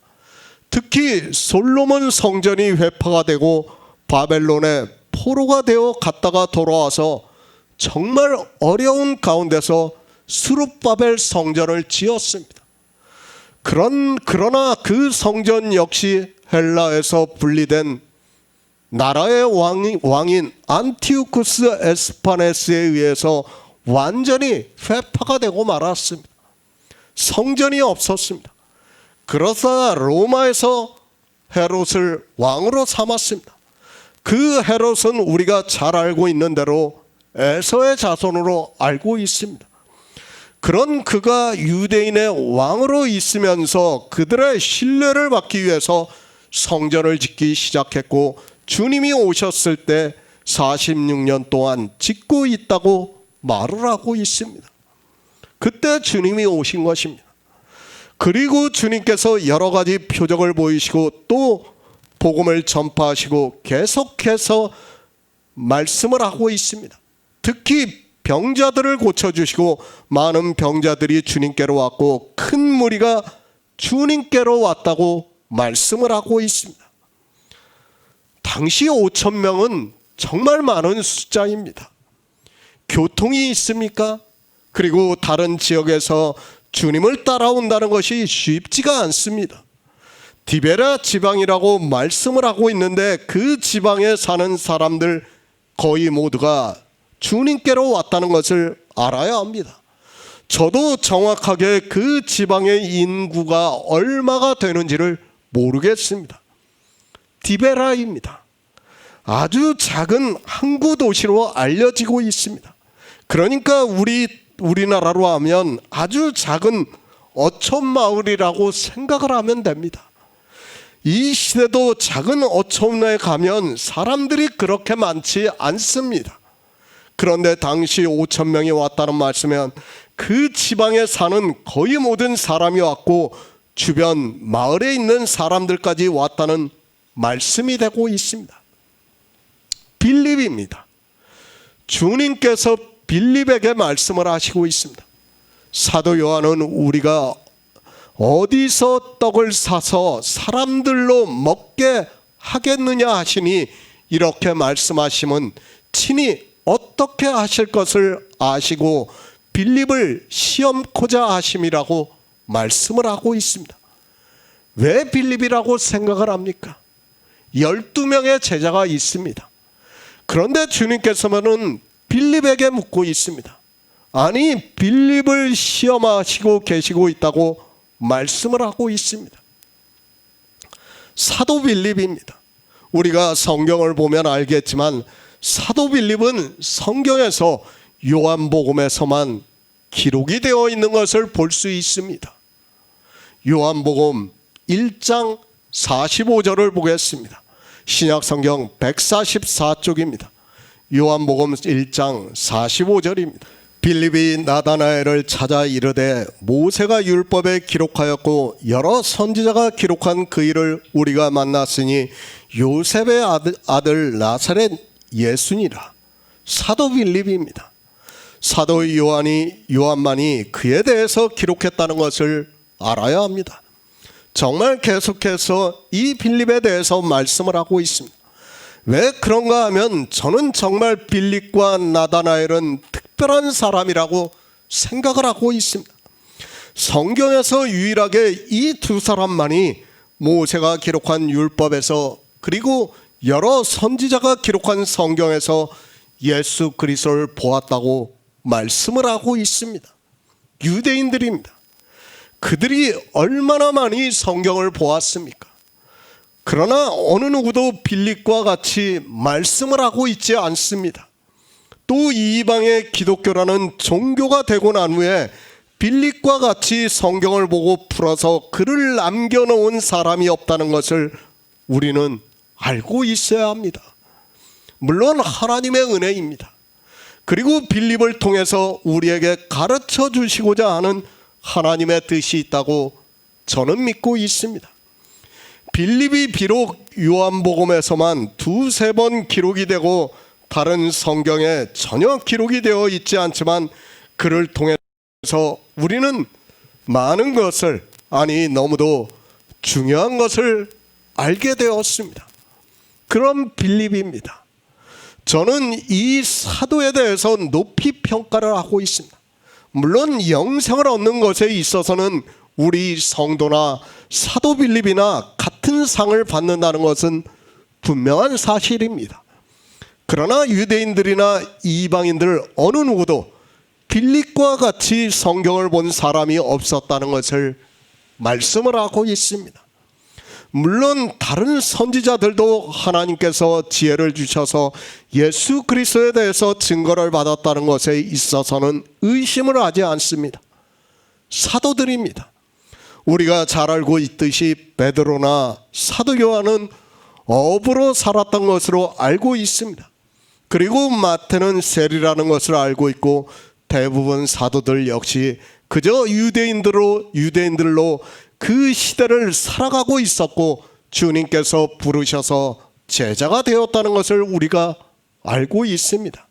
특히 솔로몬 성전이 회파가 되고 바벨론에 포로가 되어 갔다가 돌아와서 정말 어려운 가운데서 스룹바벨 성전을 지었습니다. 그러나 그 성전 역시 헬라에서 분리된 나라의 왕인 안티오쿠스 에스파네스에 의해서 완전히 회파가 되고 말았습니다. 성전이 없었습니다. 그러자 로마에서 헤롯을 왕으로 삼았습니다. 그 헤롯은 우리가 잘 알고 있는 대로 에서의 자손으로 알고 있습니다. 그런 그가 유대인의 왕으로 있으면서 그들의 신뢰를 받기 위해서 성전을 짓기 시작했고 주님이 오셨을 때 46년 동안 짓고 있다고 말을 하고 있습니다. 그때 주님이 오신 것입니다. 그리고 주님께서 여러 가지 표적을 보이시고 또 복음을 전파하시고 계속해서 말씀을 하고 있습니다. 특히 병자들을 고쳐주시고 많은 병자들이 주님께로 왔고 큰 무리가 주님께로 왔다고 말씀을 하고 있습니다. 당시 5천 명은 정말 많은 숫자입니다. 교통이 있습니까? 그리고 다른 지역에서 주님을 따라온다는 것이 쉽지가 않습니다. 디베라 지방이라고 말씀을 하고 있는데 그 지방에 사는 사람들 거의 모두가 주님께로 왔다는 것을 알아야 합니다. 저도 정확하게 그 지방의 인구가 얼마가 되는지를 모르겠습니다. 디베라입니다. 아주 작은 항구 도시로 알려지고 있습니다. 그러니까 우리나라로 하면 아주 작은 어촌 마을이라고 생각을 하면 됩니다. 이 시대도 작은 어촌에 가면 사람들이 그렇게 많지 않습니다. 그런데 당시 5천 명이 왔다는 말씀은 그 지방에 사는 거의 모든 사람이 왔고 주변 마을에 있는 사람들까지 왔다는 말씀이 되고 있습니다. 빌립입니다. 주님께서 빌립에게 말씀을 하시고 있습니다. 사도 요한은 우리가 어디서 떡을 사서 사람들로 먹게 하겠느냐 하시니 이렇게 말씀하시면 친히 어떻게 하실 것을 아시고 빌립을 시험코자 하심이라고 말씀을 하고 있습니다. 왜 빌립이라고 생각을 합니까? 12명의 제자가 있습니다. 그런데 주님께서는 빌립에게 묻고 있습니다. 아니, 빌립을 시험하시고 계시고 있다고 말씀을 하고 있습니다. 사도 빌립입니다. 우리가 성경을 보면 알겠지만 사도 빌립은 성경에서 요한복음에서만 기록이 되어 있는 것을 볼 수 있습니다. 요한복음 1장 45절을 보겠습니다. 신약성경 144쪽입니다. 요한복음 1장 45절입니다. 빌립이 나다나엘을 찾아 이르되 모세가 율법에 기록하였고 여러 선지자가 기록한 그 일을 우리가 만났으니 요셉의 아들 나사렛 예수니라. 사도 빌립입니다. 사도 요한만이 그에 대해서 기록했다는 것을 알아야 합니다. 정말 계속해서 이 빌립에 대해서 말씀을 하고 있습니다. 왜 그런가 하면 저는 정말 빌립과 나다나엘은 특별한 사람이라고 생각을 하고 있습니다. 성경에서 유일하게 이 두 사람만이 모세가 기록한 율법에서 그리고 여러 선지자가 기록한 성경에서 예수 그리스도를 보았다고 말씀을 하고 있습니다. 유대인들입니다. 그들이 얼마나 많이 성경을 보았습니까? 그러나 어느 누구도 빌립과 같이 말씀을 하고 있지 않습니다. 또 이방의 기독교라는 종교가 되고 난 후에 빌립과 같이 성경을 보고 풀어서 글을 남겨놓은 사람이 없다는 것을 우리는 알고 있어야 합니다. 물론 하나님의 은혜입니다. 그리고 빌립을 통해서 우리에게 가르쳐 주시고자 하는 하나님의 뜻이 있다고 저는 믿고 있습니다. 빌립이 비록 요한복음에서만 두세 번 기록이 되고 다른 성경에 전혀 기록이 되어 있지 않지만 그를 통해서 우리는 많은 것을, 아니 너무도 중요한 것을 알게 되었습니다. 그런 빌립입니다. 저는 이 사도에 대해서 높이 평가를 하고 있습니다. 물론 영생을 얻는 것에 있어서는 우리 성도나 사도 빌립이나 같은 상을 받는다는 것은 분명한 사실입니다. 그러나 유대인들이나 이방인들 어느 누구도 빌립과 같이 성경을 본 사람이 없었다는 것을 말씀을 하고 있습니다. 물론 다른 선지자들도 하나님께서 지혜를 주셔서 예수 그리스도에 대해서 증거를 받았다는 것에 있어서는 의심을 하지 않습니다. 사도들입니다. 우리가 잘 알고 있듯이 베드로나 사도 요한은 어부로 살았던 것으로 알고 있습니다. 그리고 마태는 세리라는 것을 알고 있고 대부분 사도들 역시 그저 유대인들로 그 시대를 살아가고 있었고 주님께서 부르셔서 제자가 되었다는 것을 우리가 알고 있습니다.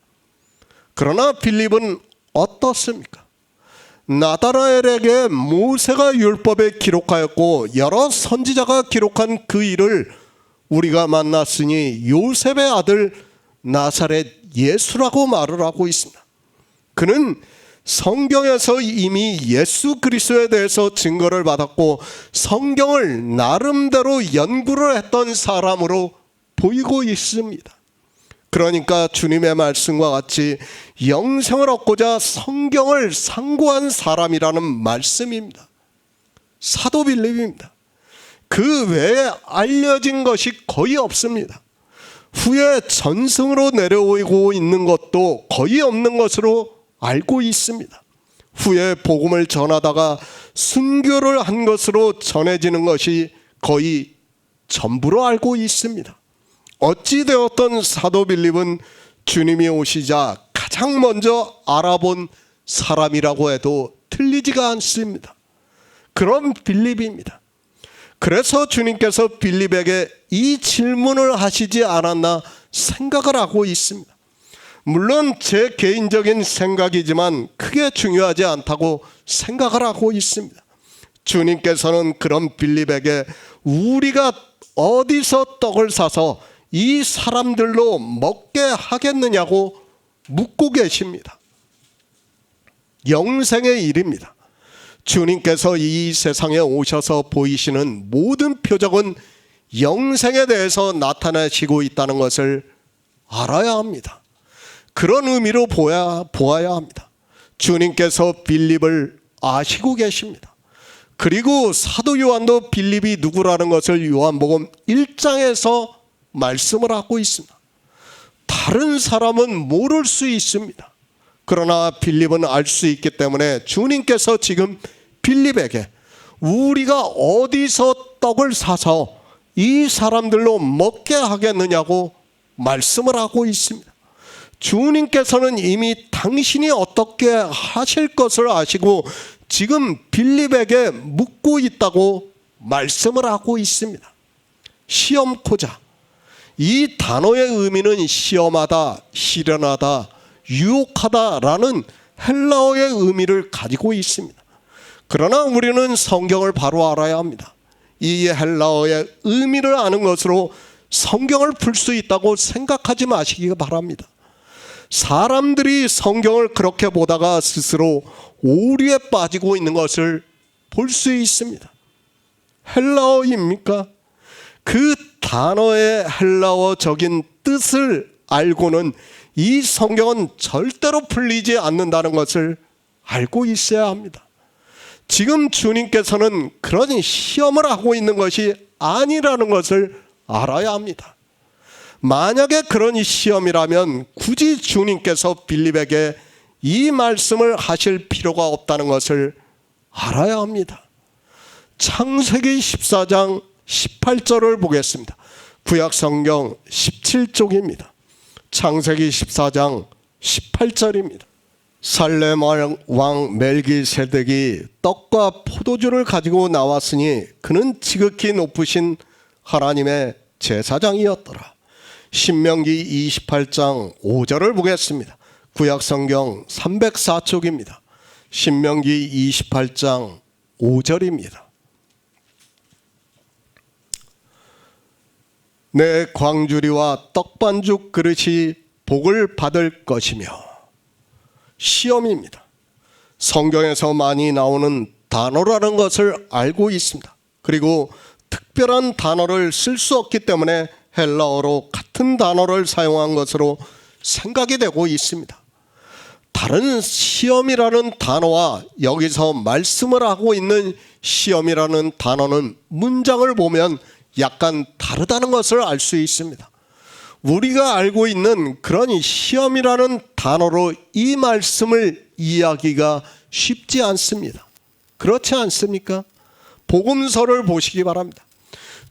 그러나 빌립은 어떻습니까? 나다나엘에게 모세가 율법에 기록하였고 여러 선지자가 기록한 그 일을 우리가 만났으니 요셉의 아들 나사렛 예수라고 말을 하고 있습니다. 그는 성경에서 이미 예수 그리스도에 대해서 증거를 받았고 성경을 나름대로 연구를 했던 사람으로 보이고 있습니다. 그러니까 주님의 말씀과 같이 영생을 얻고자 성경을 상고한 사람이라는 말씀입니다. 사도 빌립입니다. 그 외에 알려진 것이 거의 없습니다. 후에 전승으로 내려오고 있는 것도 거의 없는 것으로 알고 있습니다. 후에 복음을 전하다가 순교를 한 것으로 전해지는 것이 거의 전부로 알고 있습니다. 어찌 되었던 사도 빌립은 주님이 오시자 가장 먼저 알아본 사람이라고 해도 틀리지가 않습니다. 그런 빌립입니다. 그래서 주님께서 빌립에게 이 질문을 하시지 않았나 생각을 하고 있습니다. 물론 제 개인적인 생각이지만 크게 중요하지 않다고 생각을 하고 있습니다. 주님께서는 그런 빌립에게 우리가 어디서 떡을 사서 이 사람들로 먹게 하겠느냐고 묻고 계십니다. 영생의 일입니다. 주님께서 이 세상에 오셔서 보이시는 모든 표적은 영생에 대해서 나타내시고 있다는 것을 알아야 합니다. 그런 의미로 보아야 합니다. 주님께서 빌립을 아시고 계십니다. 그리고 사도 요한도 빌립이 누구라는 것을 요한복음 1장에서 말씀을 하고 있습니다. 다른 사람은 모를 수 있습니다. 그러나 빌립은 알 수 있기 때문에 주님께서 지금 빌립에게 우리가 어디서 떡을 사서 이 사람들로 먹게 하겠느냐고 말씀을 하고 있습니다. 주님께서는 이미 당신이 어떻게 하실 것을 아시고 지금 빌립에게 묻고 있다고 말씀을 하고 있습니다. 시험코자. 이 단어의 의미는 시험하다, 시련하다, 유혹하다라는 헬라어의 의미를 가지고 있습니다. 그러나 우리는 성경을 바로 알아야 합니다. 이 헬라어의 의미를 아는 것으로 성경을 풀 수 있다고 생각하지 마시기 바랍니다. 사람들이 성경을 그렇게 보다가 스스로 오류에 빠지고 있는 것을 볼 수 있습니다. 헬라어입니까? 그 단어의 헬라어적인 뜻을 알고는 이 성경은 절대로 풀리지 않는다는 것을 알고 있어야 합니다. 지금 주님께서는 그런 시험을 하고 있는 것이 아니라는 것을 알아야 합니다. 만약에 그런 시험이라면 굳이 주님께서 빌립에게 이 말씀을 하실 필요가 없다는 것을 알아야 합니다. 창세기 14장 18절을 보겠습니다. 구약성경 17쪽입니다. 창세기 14장 18절입니다. 살렘 왕 멜기세덱이 떡과 포도주를 가지고 나왔으니 그는 지극히 높으신 하나님의 제사장이었더라. 신명기 28장 5절을 보겠습니다. 구약성경 304쪽입니다. 신명기 28장 5절입니다. 내 광주리와 떡반죽 그릇이 복을 받을 것이며. 시험입니다. 성경에서 많이 나오는 단어라는 것을 알고 있습니다. 그리고 특별한 단어를 쓸 수 없기 때문에 헬라어로 같은 단어를 사용한 것으로 생각이 되고 있습니다. 다른 시험이라는 단어와 여기서 말씀을 하고 있는 시험이라는 단어는 문장을 보면 약간 다르다는 것을 알 수 있습니다. 우리가 알고 있는 그런 시험이라는 단어로 이 말씀을 이해하기가 쉽지 않습니다. 그렇지 않습니까? 복음서를 보시기 바랍니다.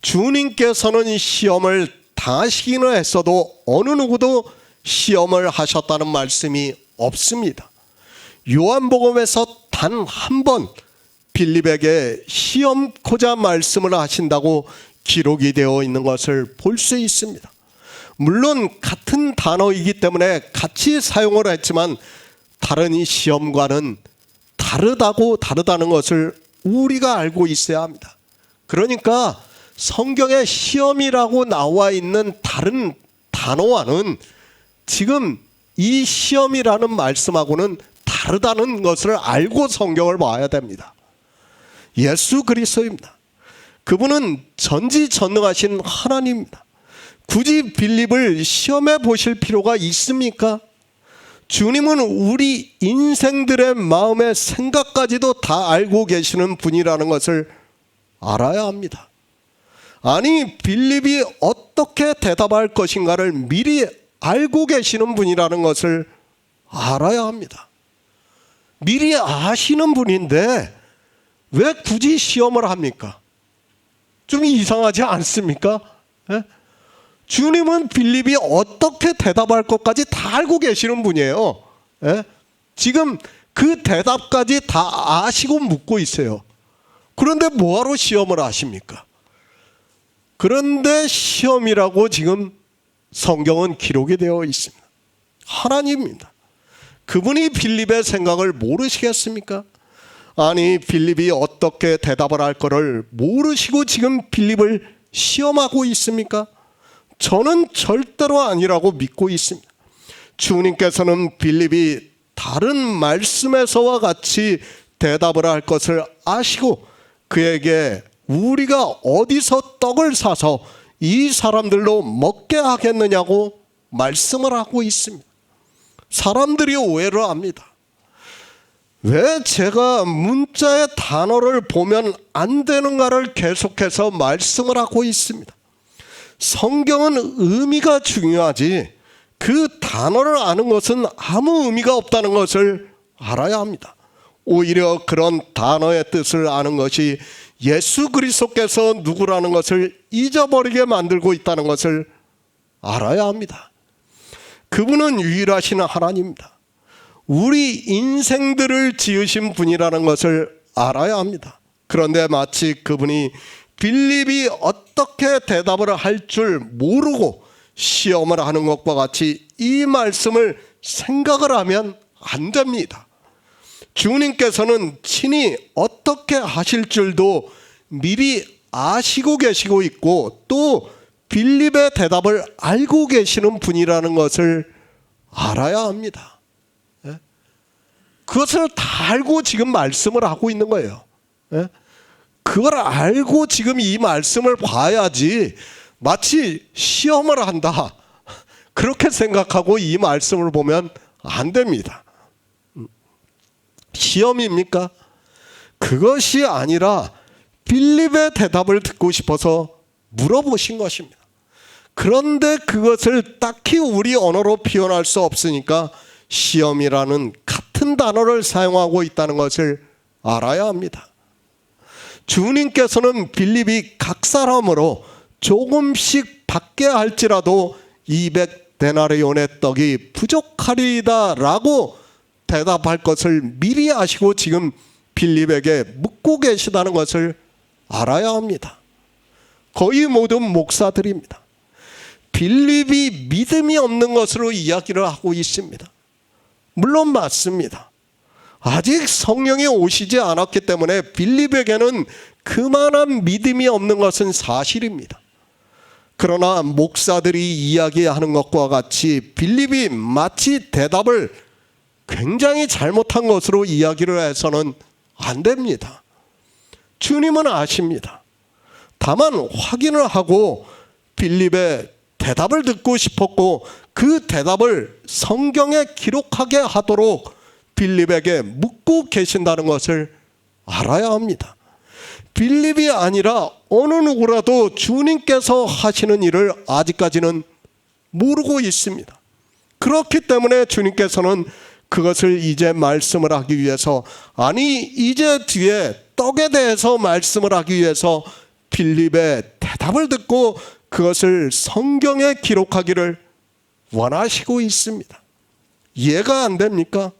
주님께서는 시험을 당하시기는 했어도 어느 누구도 시험을 하셨다는 말씀이 없습니다. 요한복음에서 단 한 번 빌립에게 시험코자 말씀을 하신다고 기록이 되어 있는 것을 볼 수 있습니다. 물론 같은 단어이기 때문에 같이 사용을 했지만 다른 이 시험과는 다르다는 것을 우리가 알고 있어야 합니다. 그러니까 성경에 시험이라고 나와 있는 다른 단어와는 지금 이 시험이라는 말씀하고는 다르다는 것을 알고 성경을 봐야 됩니다. 예수 그리스도입니다. 그분은 전지전능하신 하나님입니다. 굳이 빌립을 시험해 보실 필요가 있습니까? 주님은 우리 인생들의 마음의 생각까지도 다 알고 계시는 분이라는 것을 알아야 합니다. 아니, 빌립이 어떻게 대답할 것인가를 미리 알고 계시는 분이라는 것을 알아야 합니다. 미리 아시는 분인데 왜 굳이 시험을 합니까? 좀 이상하지 않습니까? 예? 주님은 빌립이 어떻게 대답할 것까지 다 알고 계시는 분이에요. 예? 지금 그 대답까지 다 아시고 묻고 있어요. 그런데 뭐하러 시험을 하십니까? 그런데 시험이라고 지금 성경은 기록이 되어 있습니다. 하나님입니다. 그분이 빌립의 생각을 모르시겠습니까? 아니, 빌립이 어떻게 대답을 할 거를 모르시고 지금 빌립을 시험하고 있습니까? 저는 절대로 아니라고 믿고 있습니다. 주님께서는 빌립이 다른 말씀에서와 같이 대답을 할 것을 아시고 그에게 우리가 어디서 떡을 사서 이 사람들로 먹게 하겠느냐고 말씀을 하고 있습니다. 사람들이 오해를 합니다. 왜 제가 문자의 단어를 보면 안 되는가를 계속해서 말씀을 하고 있습니다. 성경은 의미가 중요하지 그 단어를 아는 것은 아무 의미가 없다는 것을 알아야 합니다. 오히려 그런 단어의 뜻을 아는 것이 예수 그리스도께서 누구라는 것을 잊어버리게 만들고 있다는 것을 알아야 합니다. 그분은 유일하신 하나님입니다. 우리 인생들을 지으신 분이라는 것을 알아야 합니다. 그런데 마치 그분이 빌립이 어떻게 대답을 할 줄 모르고 시험을 하는 것과 같이 이 말씀을 생각을 하면 안 됩니다. 주님께서는 친히 어떻게 하실 줄도 미리 아시고 계시고 있고 또 빌립의 대답을 알고 계시는 분이라는 것을 알아야 합니다. 그것을 다 알고 지금 말씀을 하고 있는 거예요. 그걸 알고 지금 이 말씀을 봐야지 마치 시험을 한다 그렇게 생각하고 이 말씀을 보면 안 됩니다. 시험입니까? 그것이 아니라 빌립의 대답을 듣고 싶어서 물어보신 것입니다. 그런데 그것을 딱히 우리 언어로 표현할 수 없으니까 시험이라는 같은 단어를 사용하고 있다는 것을 알아야 합니다. 주님께서는 빌립이 각 사람으로 조금씩 받게 할지라도 200데나리온의 떡이 부족하리이다 라고 대답할 것을 미리 아시고 지금 빌립에게 묻고 계시다는 것을 알아야 합니다. 거의 모든 목사들입니다. 빌립이 믿음이 없는 것으로 이야기를 하고 있습니다. 물론 맞습니다. 아직 성령이 오시지 않았기 때문에 빌립에게는 그만한 믿음이 없는 것은 사실입니다. 그러나 목사들이 이야기하는 것과 같이 빌립이 마치 대답을 굉장히 잘못한 것으로 이야기를 해서는 안 됩니다. 주님은 아십니다. 다만 확인을 하고 빌립의 대답을 듣고 싶었고 그 대답을 성경에 기록하게 하도록 빌립에게 묻고 계신다는 것을 알아야 합니다. 빌립이 아니라 어느 누구라도 주님께서 하시는 일을 아직까지는 모르고 있습니다. 그렇기 때문에 주님께서는 그것을 이제 말씀을 하기 위해서 아니 이제 뒤에 떡에 대해서 말씀을 하기 위해서 빌립의 대답을 듣고 그것을 성경에 기록하기를 원하시고 있습니다. 이해가 안 됩니까?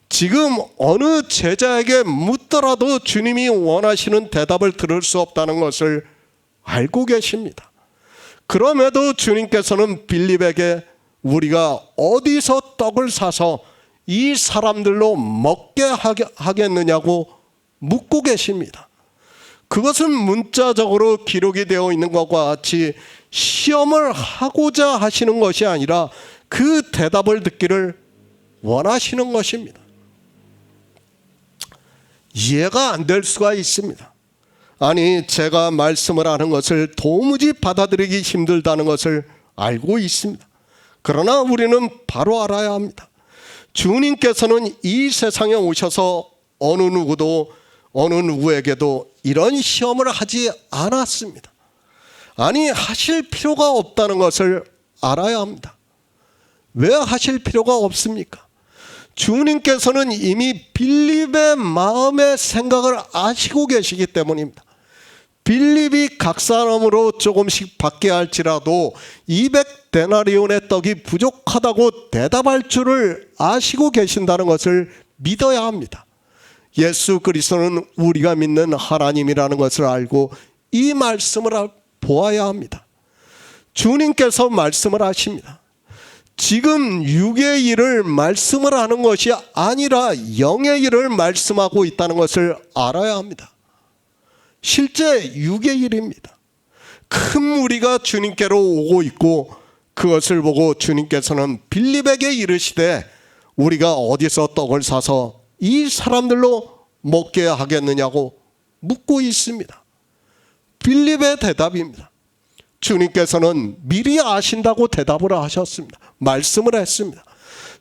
지금 어느 제자에게 묻더라도 주님이 원하시는 대답을 들을 수 없다는 것을 알고 계십니다. 그럼에도 주님께서는 빌립에게 우리가 어디서 떡을 사서 이 사람들로 먹게 하겠느냐고 묻고 계십니다. 그것은 문자적으로 기록이 되어 있는 것과 같이 시험을 하고자 하시는 것이 아니라 그 대답을 듣기를 원하시는 것입니다. 이해가 안 될 수가 있습니다. 아니, 제가 말씀을 하는 것을 도무지 받아들이기 힘들다는 것을 알고 있습니다. 그러나 우리는 바로 알아야 합니다. 주님께서는 이 세상에 오셔서 어느 누구에게도 이런 시험을 하지 않았습니다. 아니, 하실 필요가 없다는 것을 알아야 합니다. 왜 하실 필요가 없습니까? 주님께서는 이미 빌립의 마음의 생각을 아시고 계시기 때문입니다. 빌립이 각 사람으로 조금씩 받게 할지라도 200데나리온의 떡이 부족하다고 대답할 줄을 아시고 계신다는 것을 믿어야 합니다. 예수 그리스도는 우리가 믿는 하나님이라는 것을 알고 이 말씀을 보아야 합니다. 주님께서 말씀을 하십니다. 지금 육의 일을 말씀을 하는 것이 아니라 영의 일을 말씀하고 있다는 것을 알아야 합니다. 실제 육의 일입니다. 큰 무리가 주님께로 오고 있고 그것을 보고 주님께서는 빌립에게 이르시되 우리가 어디서 떡을 사서 이 사람들로 먹게 하겠느냐고 묻고 있습니다. 빌립의 대답입니다. 주님께서는 미리 아신다고 대답을 하셨습니다. 말씀을 했습니다.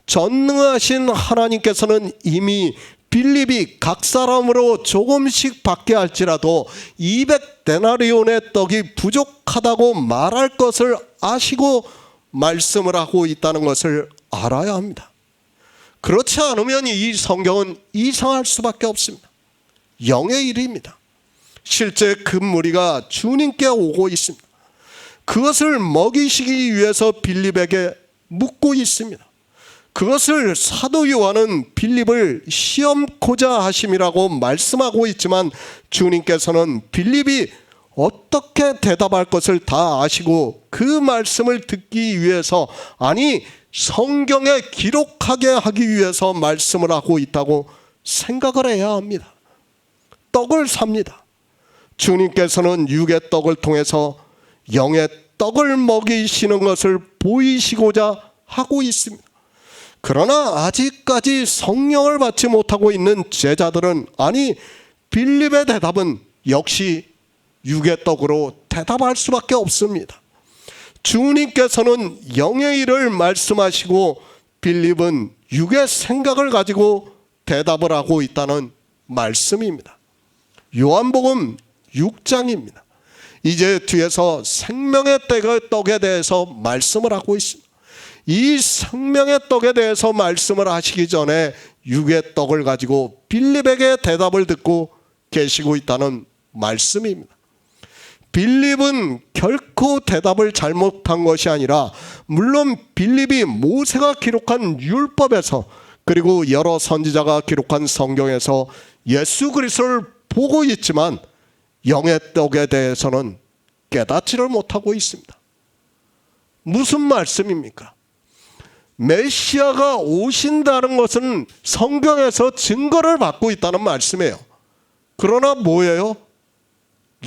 전능하신 하나님께서는 이미 빌립이 각 사람으로 조금씩 받게 할지라도 200데나리온의 떡이 부족하다고 말할 것을 아시고 말씀을 하고 있다는 것을 알아야 합니다. 그렇지 않으면 이 성경은 이상할 수밖에 없습니다. 영의 일입니다. 실제 그 무리가 주님께 오고 있습니다. 그것을 먹이시기 위해서 빌립에게 묻고 있습니다. 그것을 사도 요한은 빌립을 시험코자 하심이라고 말씀하고 있지만 주님께서는 빌립이 어떻게 대답할 것을 다 아시고 그 말씀을 듣기 위해서, 아니 성경에 기록하게 하기 위해서 말씀을 하고 있다고 생각을 해야 합니다. 떡을 삽니다. 주님께서는 육의 떡을 통해서 영의 떡을 먹이시는 것을 보이시고자 하고 있습니다. 그러나 아직까지 성령을 받지 못하고 있는 제자들은, 아니 빌립의 대답은 역시 육의 떡으로 대답할 수밖에 없습니다. 주님께서는 영의 일을 말씀하시고 빌립은 육의 생각을 가지고 대답을 하고 있다는 말씀입니다. 요한복음 6장입니다. 이제 뒤에서 생명의 떡에 대해서 말씀을 하고 있습니다. 이 생명의 떡에 대해서 말씀을 하시기 전에 육의 떡을 가지고 빌립에게 대답을 듣고 계시고 있다는 말씀입니다. 빌립은 결코 대답을 잘못한 것이 아니라, 물론 빌립이 모세가 기록한 율법에서 그리고 여러 선지자가 기록한 성경에서 예수 그리스도를 보고 있지만 영의 떡에 대해서는 깨닫지를 못하고 있습니다. 무슨 말씀입니까? 메시아가 오신다는 것은 성경에서 증거를 받고 있다는 말씀이에요. 그러나 뭐예요?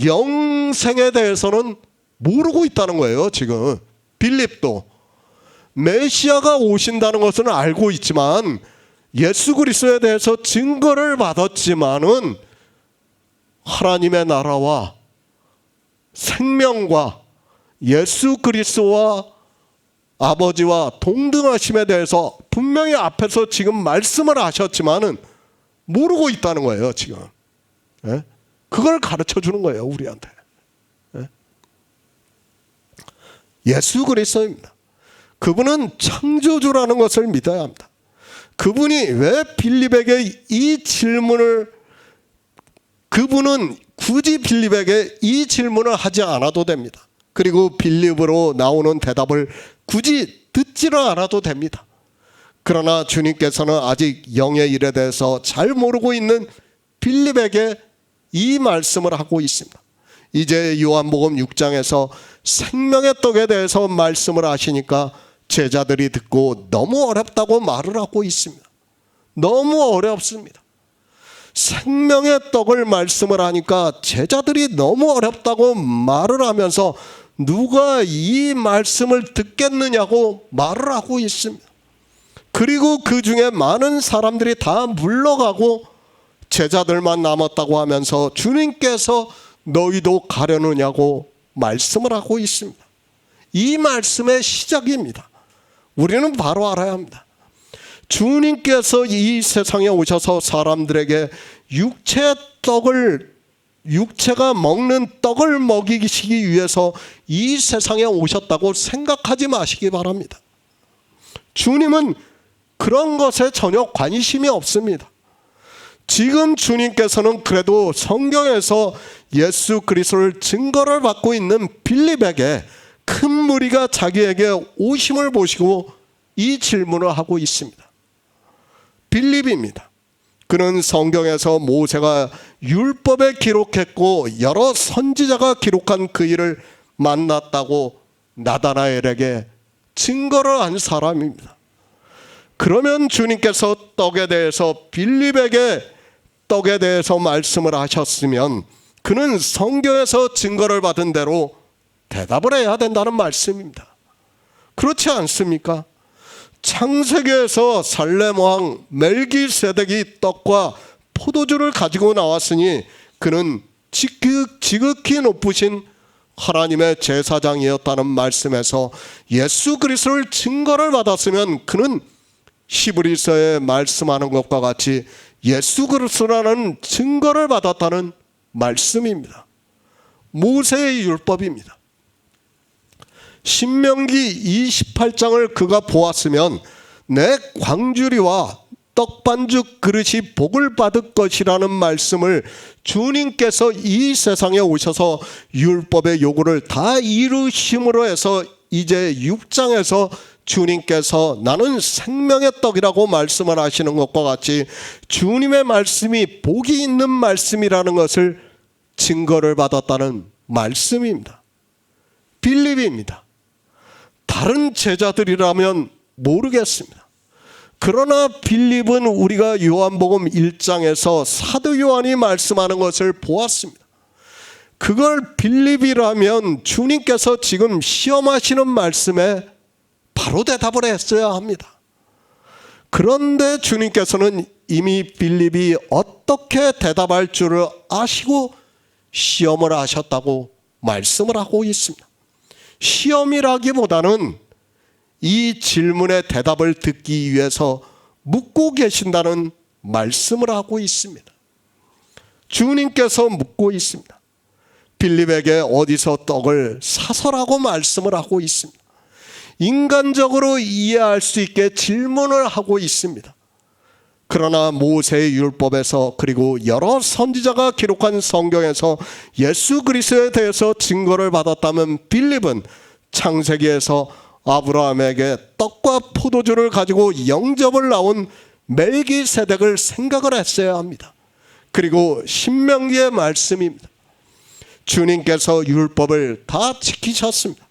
영생에 대해서는 모르고 있다는 거예요. 지금 빌립도 메시아가 오신다는 것은 알고 있지만 예수 그리스도에 대해서 증거를 받았지만은 하나님의 나라와 생명과 예수 그리스도와 아버지와 동등하심에 대해서 분명히 앞에서 지금 말씀을 하셨지만은 모르고 있다는 거예요. 지금 그걸 가르쳐 주는 거예요, 우리한테. 예수 그리스도입니다. 그분은 창조주라는 것을 믿어야 합니다. 그분이 왜 빌립에게 이 질문을, 그분은 굳이 빌립에게 이 질문을 하지 않아도 됩니다. 그리고 빌립으로 나오는 대답을 굳이 듣지를 않아도 됩니다. 그러나 주님께서는 아직 영의 일에 대해서 잘 모르고 있는 빌립에게 이 말씀을 하고 있습니다. 이제 요한복음 6장에서 생명의 떡에 대해서 말씀을 하시니까 제자들이 듣고 너무 어렵다고 말을 하고 있습니다. 너무 어렵습니다. 생명의 떡을 말씀을 하니까 제자들이 너무 어렵다고 말을 하면서 누가 이 말씀을 듣겠느냐고 말을 하고 있습니다. 그리고 그 중에 많은 사람들이 다 물러가고 제자들만 남았다고 하면서 주님께서 너희도 가려느냐고 말씀을 하고 있습니다. 이 말씀의 시작입니다. 우리는 바로 알아야 합니다. 주님께서 이 세상에 오셔서 사람들에게 육체가 먹는 떡을 먹이시기 위해서 이 세상에 오셨다고 생각하지 마시기 바랍니다. 주님은 그런 것에 전혀 관심이 없습니다. 지금 주님께서는 그래도 성경에서 예수 그리스도를 증거를 받고 있는 빌립에게 큰 무리가 자기에게 오심을 보시고 이 질문을 하고 있습니다. 빌립입니다. 그는 성경에서 모세가 율법에 기록했고 여러 선지자가 기록한 그 일을 만났다고 나다나엘에게 증거를 한 사람입니다. 그러면 주님께서 떡에 대해서 빌립에게 떡에 대해서 말씀을 하셨으면 그는 성경에서 증거를 받은 대로 대답을 해야 된다는 말씀입니다. 그렇지 않습니까? 창세기에서 살렘 왕 멜기세덱이 떡과 포도주를 가지고 나왔으니 그는 지극히 높으신 하나님의 제사장이었다는 말씀에서 예수 그리스도를 증거를 받았으면 그는 히브리서에 말씀하는 것과 같이 예수 그리스도라는 증거를 받았다는 말씀입니다. 모세의 율법입니다. 신명기 28장을 그가 보았으면 내 광주리와 떡반죽 그릇이 복을 받을 것이라는 말씀을 주님께서 이 세상에 오셔서 율법의 요구를 다 이루심으로 해서 이제 6장에서 주님께서 나는 생명의 떡이라고 말씀을 하시는 것과 같이 주님의 말씀이 복이 있는 말씀이라는 것을 증거를 받았다는 말씀입니다. 빌립입니다. 다른 제자들이라면 모르겠습니다. 그러나 빌립은 우리가 요한복음 1장에서 사도 요한이 말씀하는 것을 보았습니다. 그걸 빌립이라면 주님께서 지금 시험하시는 말씀에 바로 대답을 했어야 합니다. 그런데 주님께서는 이미 빌립이 어떻게 대답할 줄을 아시고 시험을 하셨다고 말씀을 하고 있습니다. 시험이라기보다는 이 질문의 대답을 듣기 위해서 묻고 계신다는 말씀을 하고 있습니다. 주님께서 묻고 있습니다. 빌립에게 어디서 떡을 사서라고 말씀을 하고 있습니다. 인간적으로 이해할 수 있게 질문을 하고 있습니다. 그러나 모세의 율법에서 그리고 여러 선지자가 기록한 성경에서 예수 그리스도에 대해서 증거를 받았다면 빌립은 창세기에서 아브라함에게 떡과 포도주를 가지고 영접을 나온 멜기세덱을 생각을 했어야 합니다. 그리고 신명기의 말씀입니다. 주님께서 율법을 다 지키셨습니다.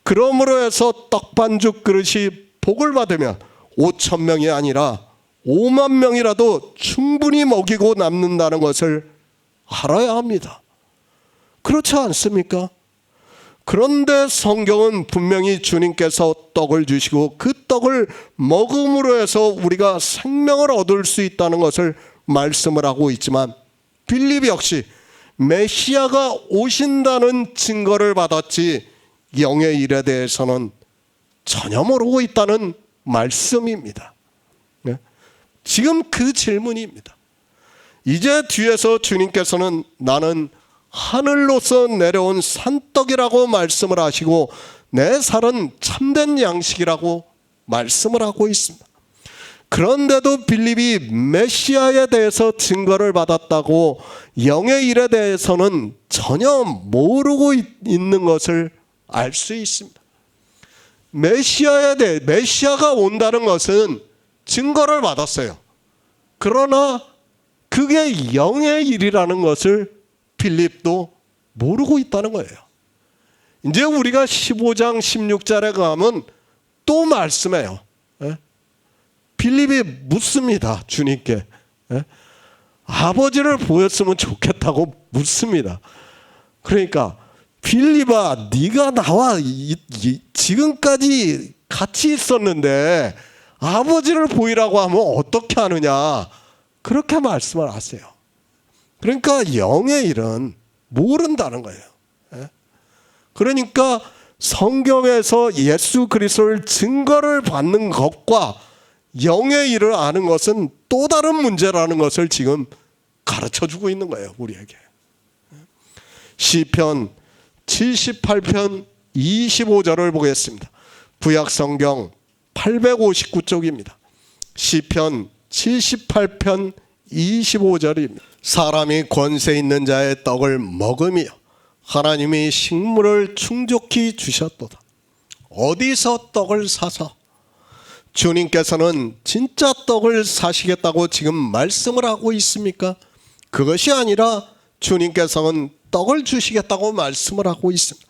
그러므로 해서 떡반죽 그릇이 복을 받으면 5천 명이 아니라 5만 명이라도 충분히 먹이고 남는다는 것을 알아야 합니다. 그렇지 않습니까? 그런데 성경은 분명히 주님께서 떡을 주시고 그 떡을 먹음으로 해서 우리가 생명을 얻을 수 있다는 것을 말씀을 하고 있지만 빌립 역시 메시아가 오신다는 증거를 받았지 영의 일에 대해서는 전혀 모르고 있다는 말씀입니다. 지금 그 질문입니다. 이제 뒤에서 주님께서는 나는 하늘로서 내려온 산떡이라고 말씀을 하시고 내 살은 참된 양식이라고 말씀을 하고 있습니다. 그런데도 빌립이 메시아에 대해서 증거를 받았다고 영의 일에 대해서는 전혀 모르고 있는 것을 알 수 있습니다. 메시아가 온다는 것은 증거를 받았어요. 그러나 그게 영의 일이라는 것을 빌립도 모르고 있다는 거예요. 이제 우리가 15장 16절에 가면 또 말씀해요. 빌립이 묻습니다. 주님께. 아버지를 보였으면 좋겠다고 묻습니다. 그러니까 빌립아, 네가 나와 지금까지 같이 있었는데 아버지를 보이라고 하면 어떻게 하느냐, 그렇게 말씀을 하세요. 그러니까 영의 일은 모른다는 거예요. 그러니까 성경에서 예수 그리스도를 증거를 받는 것과 영의 일을 아는 것은 또 다른 문제라는 것을 지금 가르쳐주고 있는 거예요, 우리에게. 시편 78편 25절을 보겠습니다. 구약성경 859쪽입니다. 시편 78편 25절입니다. 사람이 권세 있는 자의 떡을 먹으며 하나님이 식물을 충족히 주셨도다. 어디서 떡을 사서? 주님께서는 진짜 떡을 사시겠다고 지금 말씀을 하고 있습니까? 그것이 아니라 주님께서는 떡을 주시겠다고 말씀을 하고 있습니다.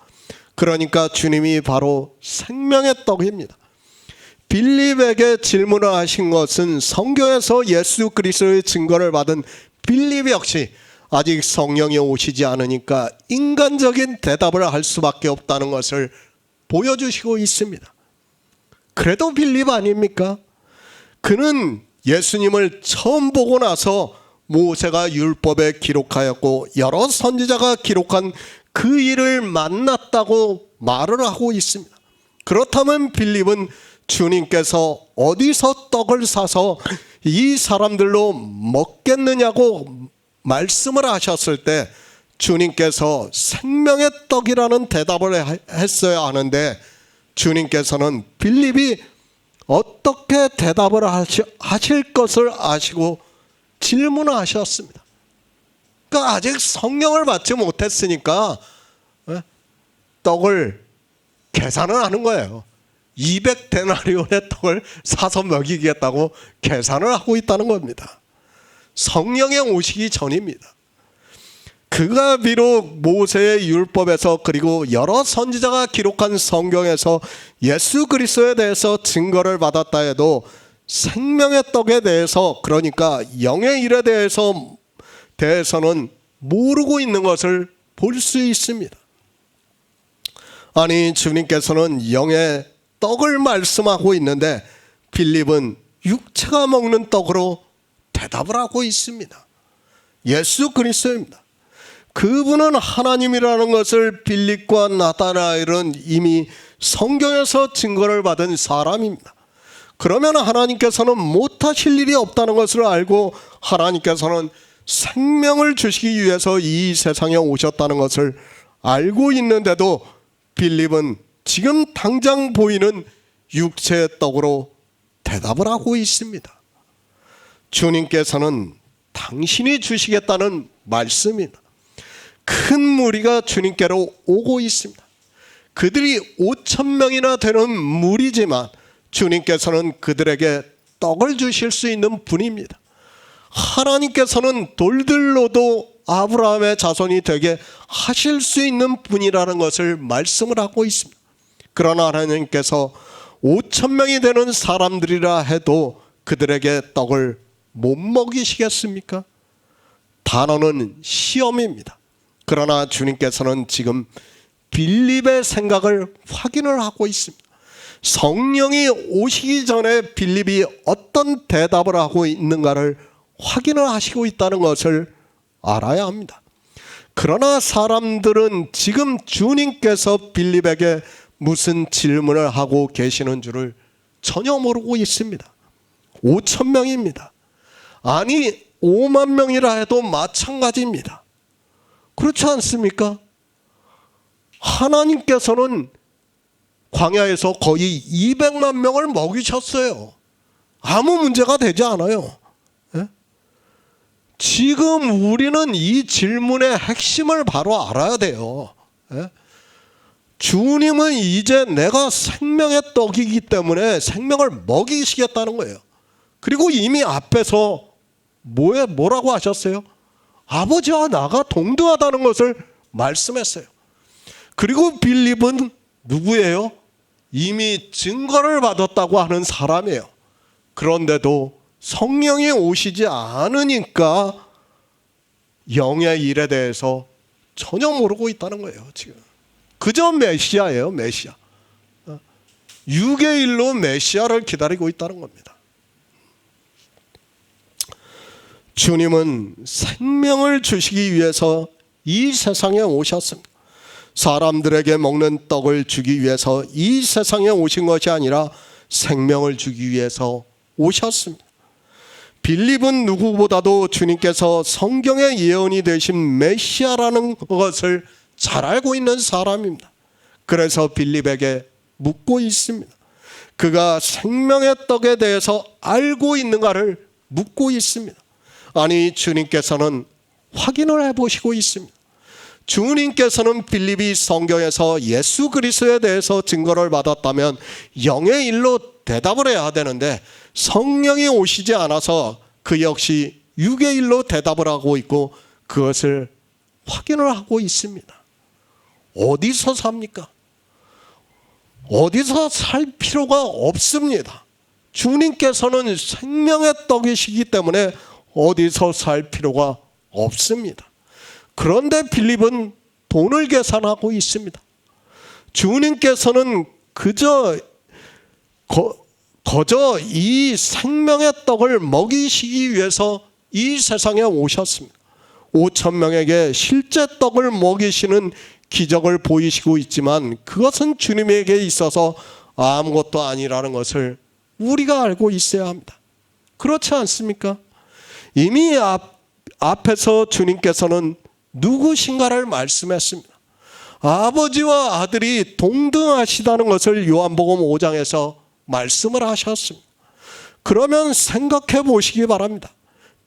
그러니까 주님이 바로 생명의 떡입니다. 빌립에게 질문을 하신 것은 성경에서 예수 그리스도의 증거를 받은 빌립 역시 아직 성령이 오시지 않으니까 인간적인 대답을 할 수밖에 없다는 것을 보여주시고 있습니다. 그래도 빌립 아닙니까? 그는 예수님을 처음 보고 나서 모세가 율법에 기록하였고 여러 선지자가 기록한 그 일을 만났다고 말을 하고 있습니다. 그렇다면 빌립은 주님께서 어디서 떡을 사서 이 사람들로 먹겠느냐고 말씀을 하셨을 때 주님께서 생명의 떡이라는 대답을 했어야 하는데 주님께서는 빌립이 어떻게 대답을 하실 것을 아시고 질문을 하셨습니다. 그러니까 아직 성령을 받지 못했으니까 떡을 계산을 하는 거예요. 200데나리온의 떡을 사서 먹이겠다고 계산을 하고 있다는 겁니다. 성령이 오시기 전입니다. 그가 비록 모세의 율법에서 그리고 여러 선지자가 기록한 성경에서 예수 그리스도에 대해서 증거를 받았다 해도 생명의 떡에 대해서, 그러니까 영의 일에 대해서는 모르고 있는 것을 볼 수 있습니다. 아니, 주님께서는 영의 떡을 말씀하고 있는데 빌립은 육체가 먹는 떡으로 대답을 하고 있습니다. 예수 그리스도입니다. 그분은 하나님이라는 것을 빌립과 나타나엘은 이미 성경에서 증거를 받은 사람입니다. 그러면 하나님께서는 못하실 일이 없다는 것을 알고 하나님께서는 생명을 주시기 위해서 이 세상에 오셨다는 것을 알고 있는데도 빌립은 지금 당장 보이는 육체의 떡으로 대답을 하고 있습니다. 주님께서는 당신이 주시겠다는 말씀입니다. 큰 무리가 주님께로 오고 있습니다. 그들이 5,000명이나 되는 무리지만 주님께서는 그들에게 떡을 주실 수 있는 분입니다. 하나님께서는 돌들로도 아브라함의 자손이 되게 하실 수 있는 분이라는 것을 말씀을 하고 있습니다. 그러나 하나님께서 5,000명이 되는 사람들이라 해도 그들에게 떡을 못 먹이시겠습니까? 단어는 시험입니다. 그러나 주님께서는 지금 빌립의 생각을 확인을 하고 있습니다. 성령이 오시기 전에 빌립이 어떤 대답을 하고 있는가를 확인을 하시고 있다는 것을 알아야 합니다. 그러나 사람들은 지금 주님께서 빌립에게 무슨 질문을 하고 계시는 줄을 전혀 모르고 있습니다. 5,000명입니다. 아니 5만 명이라 해도 마찬가지입니다. 그렇지 않습니까? 하나님께서는 광야에서 거의 200만 명을 먹이셨어요. 아무 문제가 되지 않아요. 예? 지금 우리는 이 질문의 핵심을 바로 알아야 돼요. 예? 주님은 이제 내가 생명의 떡이기 때문에 생명을 먹이시겠다는 거예요. 그리고 이미 앞에서 뭐라고 하셨어요? 아버지와 나가 동등하다는 것을 말씀했어요. 그리고 빌립은 누구예요? 이미 증거를 받았다고 하는 사람이에요. 그런데도 성령이 오시지 않으니까 영의 일에 대해서 전혀 모르고 있다는 거예요. 지금 그저 메시아예요. 메시아. 육의 일로 메시아를 기다리고 있다는 겁니다. 주님은 생명을 주시기 위해서 이 세상에 오셨습니다. 사람들에게 먹는 떡을 주기 위해서 이 세상에 오신 것이 아니라 생명을 주기 위해서 오셨습니다. 빌립은 누구보다도 주님께서 성경의 예언이 되신 메시아라는 것을 잘 알고 있는 사람입니다. 그래서 빌립에게 묻고 있습니다. 그가 생명의 떡에 대해서 알고 있는가를 묻고 있습니다. 아니, 주님께서는 확인을 해보시고 있습니다. 주님께서는 빌립이 성경에서 예수 그리스도에 대해서 증거를 받았다면 영의 일로 대답을 해야 되는데 성령이 오시지 않아서 그 역시 육의 일로 대답을 하고 있고 그것을 확인을 하고 있습니다. 어디서 삽니까? 어디서 살 필요가 없습니다. 주님께서는 생명의 떡이시기 때문에 어디서 살 필요가 없습니다. 그런데 빌립은 돈을 계산하고 있습니다. 주님께서는 그저 이 생명의 떡을 먹이시기 위해서 이 세상에 오셨습니다. 5,000명에게 실제 떡을 먹이시는 기적을 보이시고 있지만 그것은 주님에게 있어서 아무것도 아니라는 것을 우리가 알고 있어야 합니다. 그렇지 않습니까? 이미 앞에서 주님께서는 누구신가를 말씀했습니다. 아버지와 아들이 동등하시다는 것을 요한복음 5장에서 말씀을 하셨습니다. 그러면 생각해 보시기 바랍니다.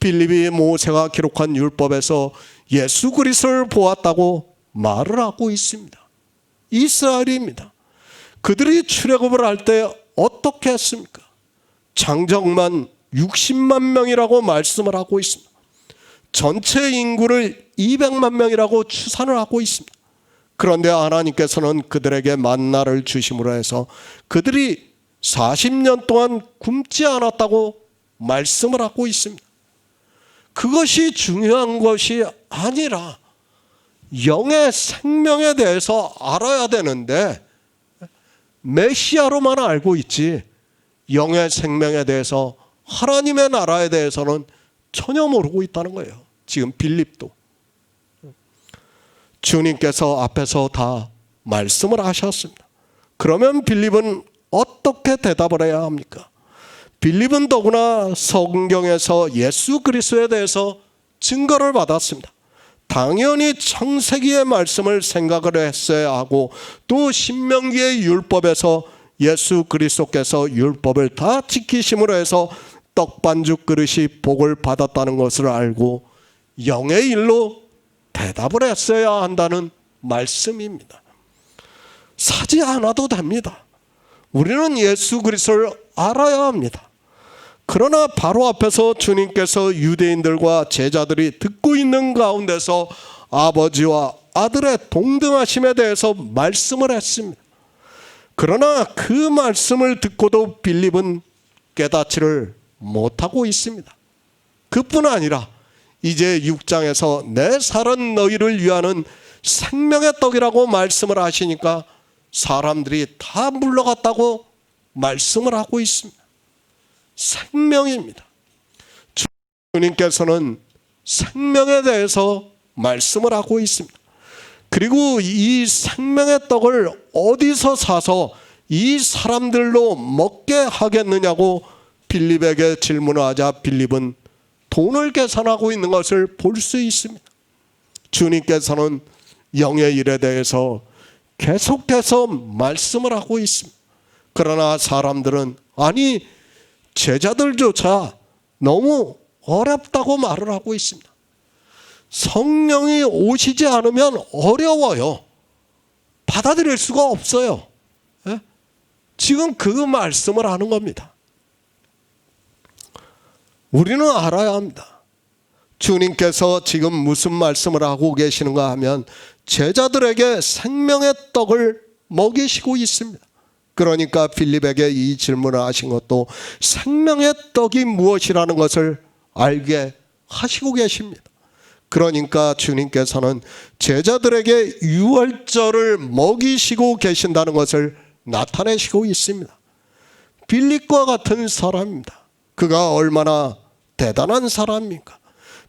빌립이 모세가 기록한 율법에서 예수 그리스도를 보았다고 말을 하고 있습니다. 이스라엘입니다. 그들이 출애굽을 할 때 어떻게 했습니까? 장정만 60만 명이라고 말씀을 하고 있습니다. 전체 인구를 200만 명이라고 추산을 하고 있습니다. 그런데 하나님께서는 그들에게 만나를 주심으로 해서 그들이 40년 동안 굶지 않았다고 말씀을 하고 있습니다. 그것이 중요한 것이 아니라 영의 생명에 대해서 알아야 되는데 메시아로만 알고 있지 영의 생명에 대해서 하나님의 나라에 대해서는 전혀 모르고 있다는 거예요. 지금 빌립도. 주님께서 앞에서 다 말씀을 하셨습니다. 그러면 빌립은 어떻게 대답을 해야 합니까? 빌립은 더구나 성경에서 예수 그리스도에 대해서 증거를 받았습니다. 당연히 창세기의 말씀을 생각을 했어야 하고 또 신명기의 율법에서 예수 그리스도께서 율법을 다 지키심으로 해서 떡반죽 그릇이 복을 받았다는 것을 알고 영의 일로 대답을 했어야 한다는 말씀입니다. 사지 않아도 됩니다. 우리는 예수 그리스도를 알아야 합니다. 그러나 바로 앞에서 주님께서 유대인들과 제자들이 듣고 있는 가운데서 아버지와 아들의 동등하심에 대해서 말씀을 했습니다. 그러나 그 말씀을 듣고도 빌립은 깨닫지를 못하고 있습니다. 그뿐 아니라 이제 6장에서 내 살은 너희를 위하는 생명의 떡이라고 말씀을 하시니까 사람들이 다 물러갔다고 말씀을 하고 있습니다. 생명입니다. 주님께서는 생명에 대해서 말씀을 하고 있습니다. 그리고 이 생명의 떡을 어디서 사서 이 사람들로 먹게 하겠느냐고 빌립에게 질문을 하자 빌립은 돈을 계산하고 있는 것을 볼 수 있습니다. 주님께서는 영의 일에 대해서 계속해서 말씀을 하고 있습니다. 그러나 사람들은 아니 제자들조차 너무 어렵다고 말을 하고 있습니다. 성령이 오시지 않으면 어려워요. 받아들일 수가 없어요. 예? 지금 그 말씀을 하는 겁니다. 우리는 알아야 합니다. 주님께서 지금 무슨 말씀을 하고 계시는가 하면 제자들에게 생명의 떡을 먹이시고 있습니다. 그러니까 빌립에게 이 질문을 하신 것도 생명의 떡이 무엇이라는 것을 알게 하시고 계십니다. 그러니까 주님께서는 제자들에게 유월절을 먹이시고 계신다는 것을 나타내시고 있습니다. 빌립과 같은 사람입니다. 그가 얼마나 대단한 사람입니까?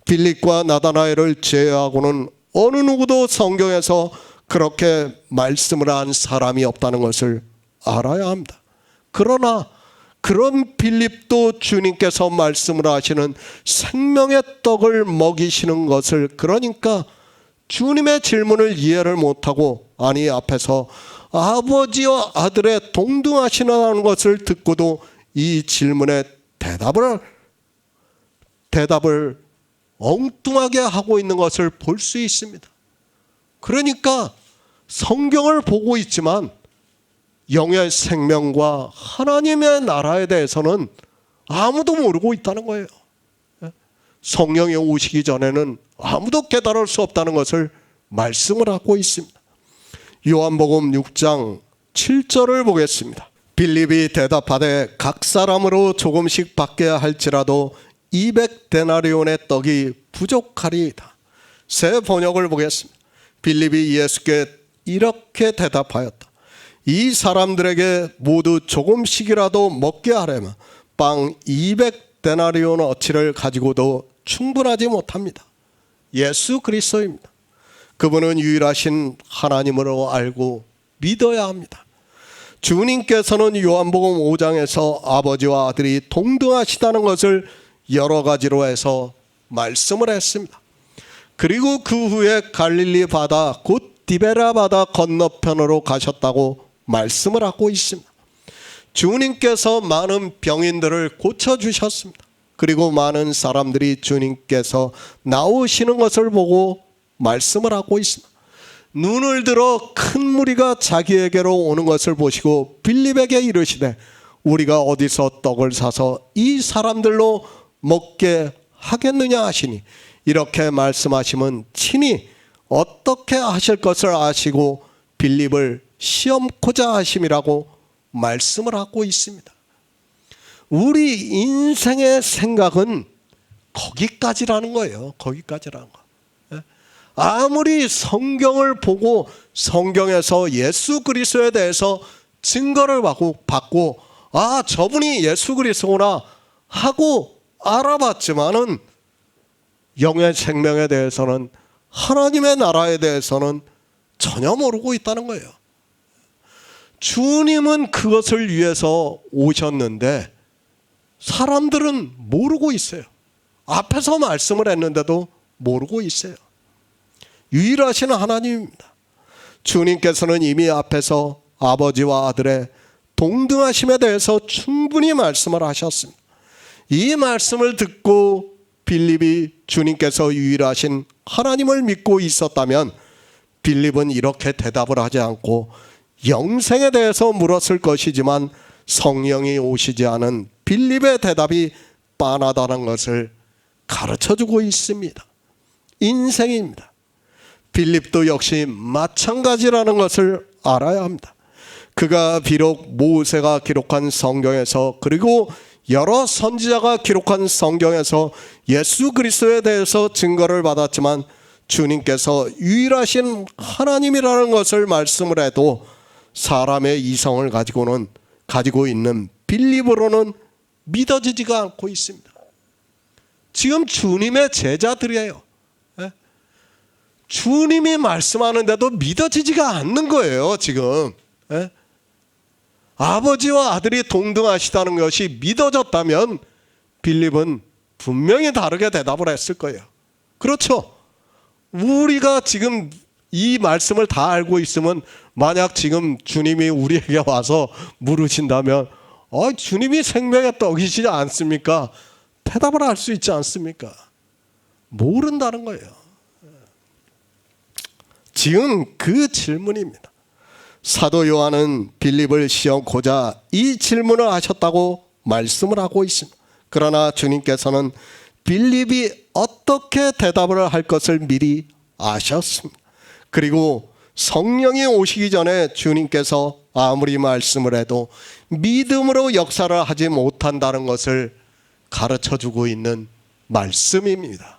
빌립과 나다나엘을 제외하고는 어느 누구도 성경에서 그렇게 말씀을 한 사람이 없다는 것을 알아야 합니다. 그러나 그런 빌립도 주님께서 말씀을 하시는 생명의 떡을 먹이시는 것을, 그러니까 주님의 질문을 이해를 못하고 아니 앞에서 아버지와 아들의 동등하시다는 것을 듣고도 이 질문에 대답을 엉뚱하게 하고 있는 것을 볼 수 있습니다. 그러니까 성경을 보고 있지만 영의 생명과 하나님의 나라에 대해서는 아무도 모르고 있다는 거예요. 성령이 오시기 전에는 아무도 깨달을 수 없다는 것을 말씀을 하고 있습니다. 요한복음 6장 7절을 보겠습니다. 빌립이 대답하되 각 사람으로 조금씩 받게 할지라도 200데나리온의 떡이 부족하리이다. 새 번역을 보겠습니다. 빌립이 예수께 이렇게 대답하였다. 이 사람들에게 모두 조금씩이라도 먹게 하려면 빵 200데나리온 어치를 가지고도 충분하지 못합니다. 예수 그리스도입니다. 그분은 유일하신 하나님으로 알고 믿어야 합니다. 주님께서는 요한복음 5장에서 아버지와 아들이 동등하시다는 것을 여러 가지로 해서 말씀을 했습니다. 그리고 그 후에 갈릴리 바다 곧 디베라 바다 건너편으로 가셨다고 말씀을 하고 있습니다. 주님께서 많은 병인들을 고쳐주셨습니다. 그리고 많은 사람들이 주님께서 나오시는 것을 보고 말씀을 하고 있습니다. 눈을 들어 큰 무리가 자기에게로 오는 것을 보시고 빌립에게 이르시되 우리가 어디서 떡을 사서 이 사람들로 먹게 하겠느냐 하시니, 이렇게 말씀하시면 친히 어떻게 하실 것을 아시고 빌립을 시험코자 하심이라고 말씀을 하고 있습니다. 우리 인생의 생각은 거기까지라는 거예요. 거기까지라는 거. 아무리 성경을 보고 성경에서 예수 그리스도에 대해서 증거를 받고 아 저분이 예수 그리스도구나 하고 알아봤지만은 영의 생명에 대해서는, 하나님의 나라에 대해서는 전혀 모르고 있다는 거예요. 주님은 그것을 위해서 오셨는데 사람들은 모르고 있어요. 앞에서 말씀을 했는데도 모르고 있어요. 유일하신 하나님입니다. 주님께서는 이미 앞에서 아버지와 아들의 동등하심에 대해서 충분히 말씀을 하셨습니다. 이 말씀을 듣고 빌립이 주님께서 유일하신 하나님을 믿고 있었다면 빌립은 이렇게 대답을 하지 않고 영생에 대해서 물었을 것이지만 성령이 오시지 않은 빌립의 대답이 빤하다는 것을 가르쳐주고 있습니다. 인생입니다. 빌립도 역시 마찬가지라는 것을 알아야 합니다. 그가 비록 모세가 기록한 성경에서 그리고 여러 선지자가 기록한 성경에서 예수 그리스도에 대해서 증거를 받았지만 주님께서 유일하신 하나님이라는 것을 말씀을 해도 사람의 이성을 가지고 있는 빌립으로는 믿어지지가 않고 있습니다. 지금 주님의 제자들이에요. 주님이 말씀하는데도 믿어지지가 않는 거예요. 지금 아버지와 아들이 동등하시다는 것이 믿어졌다면 빌립은 분명히 다르게 대답을 했을 거예요. 그렇죠? 우리가 지금 이 말씀을 다 알고 있으면 만약 지금 주님이 우리에게 와서 물으신다면 주님이 생명의 떡이시지 않습니까? 대답을 할 수 있지 않습니까? 모른다는 거예요. 지금 그 질문입니다. 사도 요한은 빌립을 시험코자 이 질문을 하셨다고 말씀을 하고 있습니다. 그러나 주님께서는 빌립이 어떻게 대답을 할 것을 미리 아셨습니다. 그리고 성령이 오시기 전에 주님께서 아무리 말씀을 해도 믿음으로 역사를 하지 못한다는 것을 가르쳐주고 있는 말씀입니다.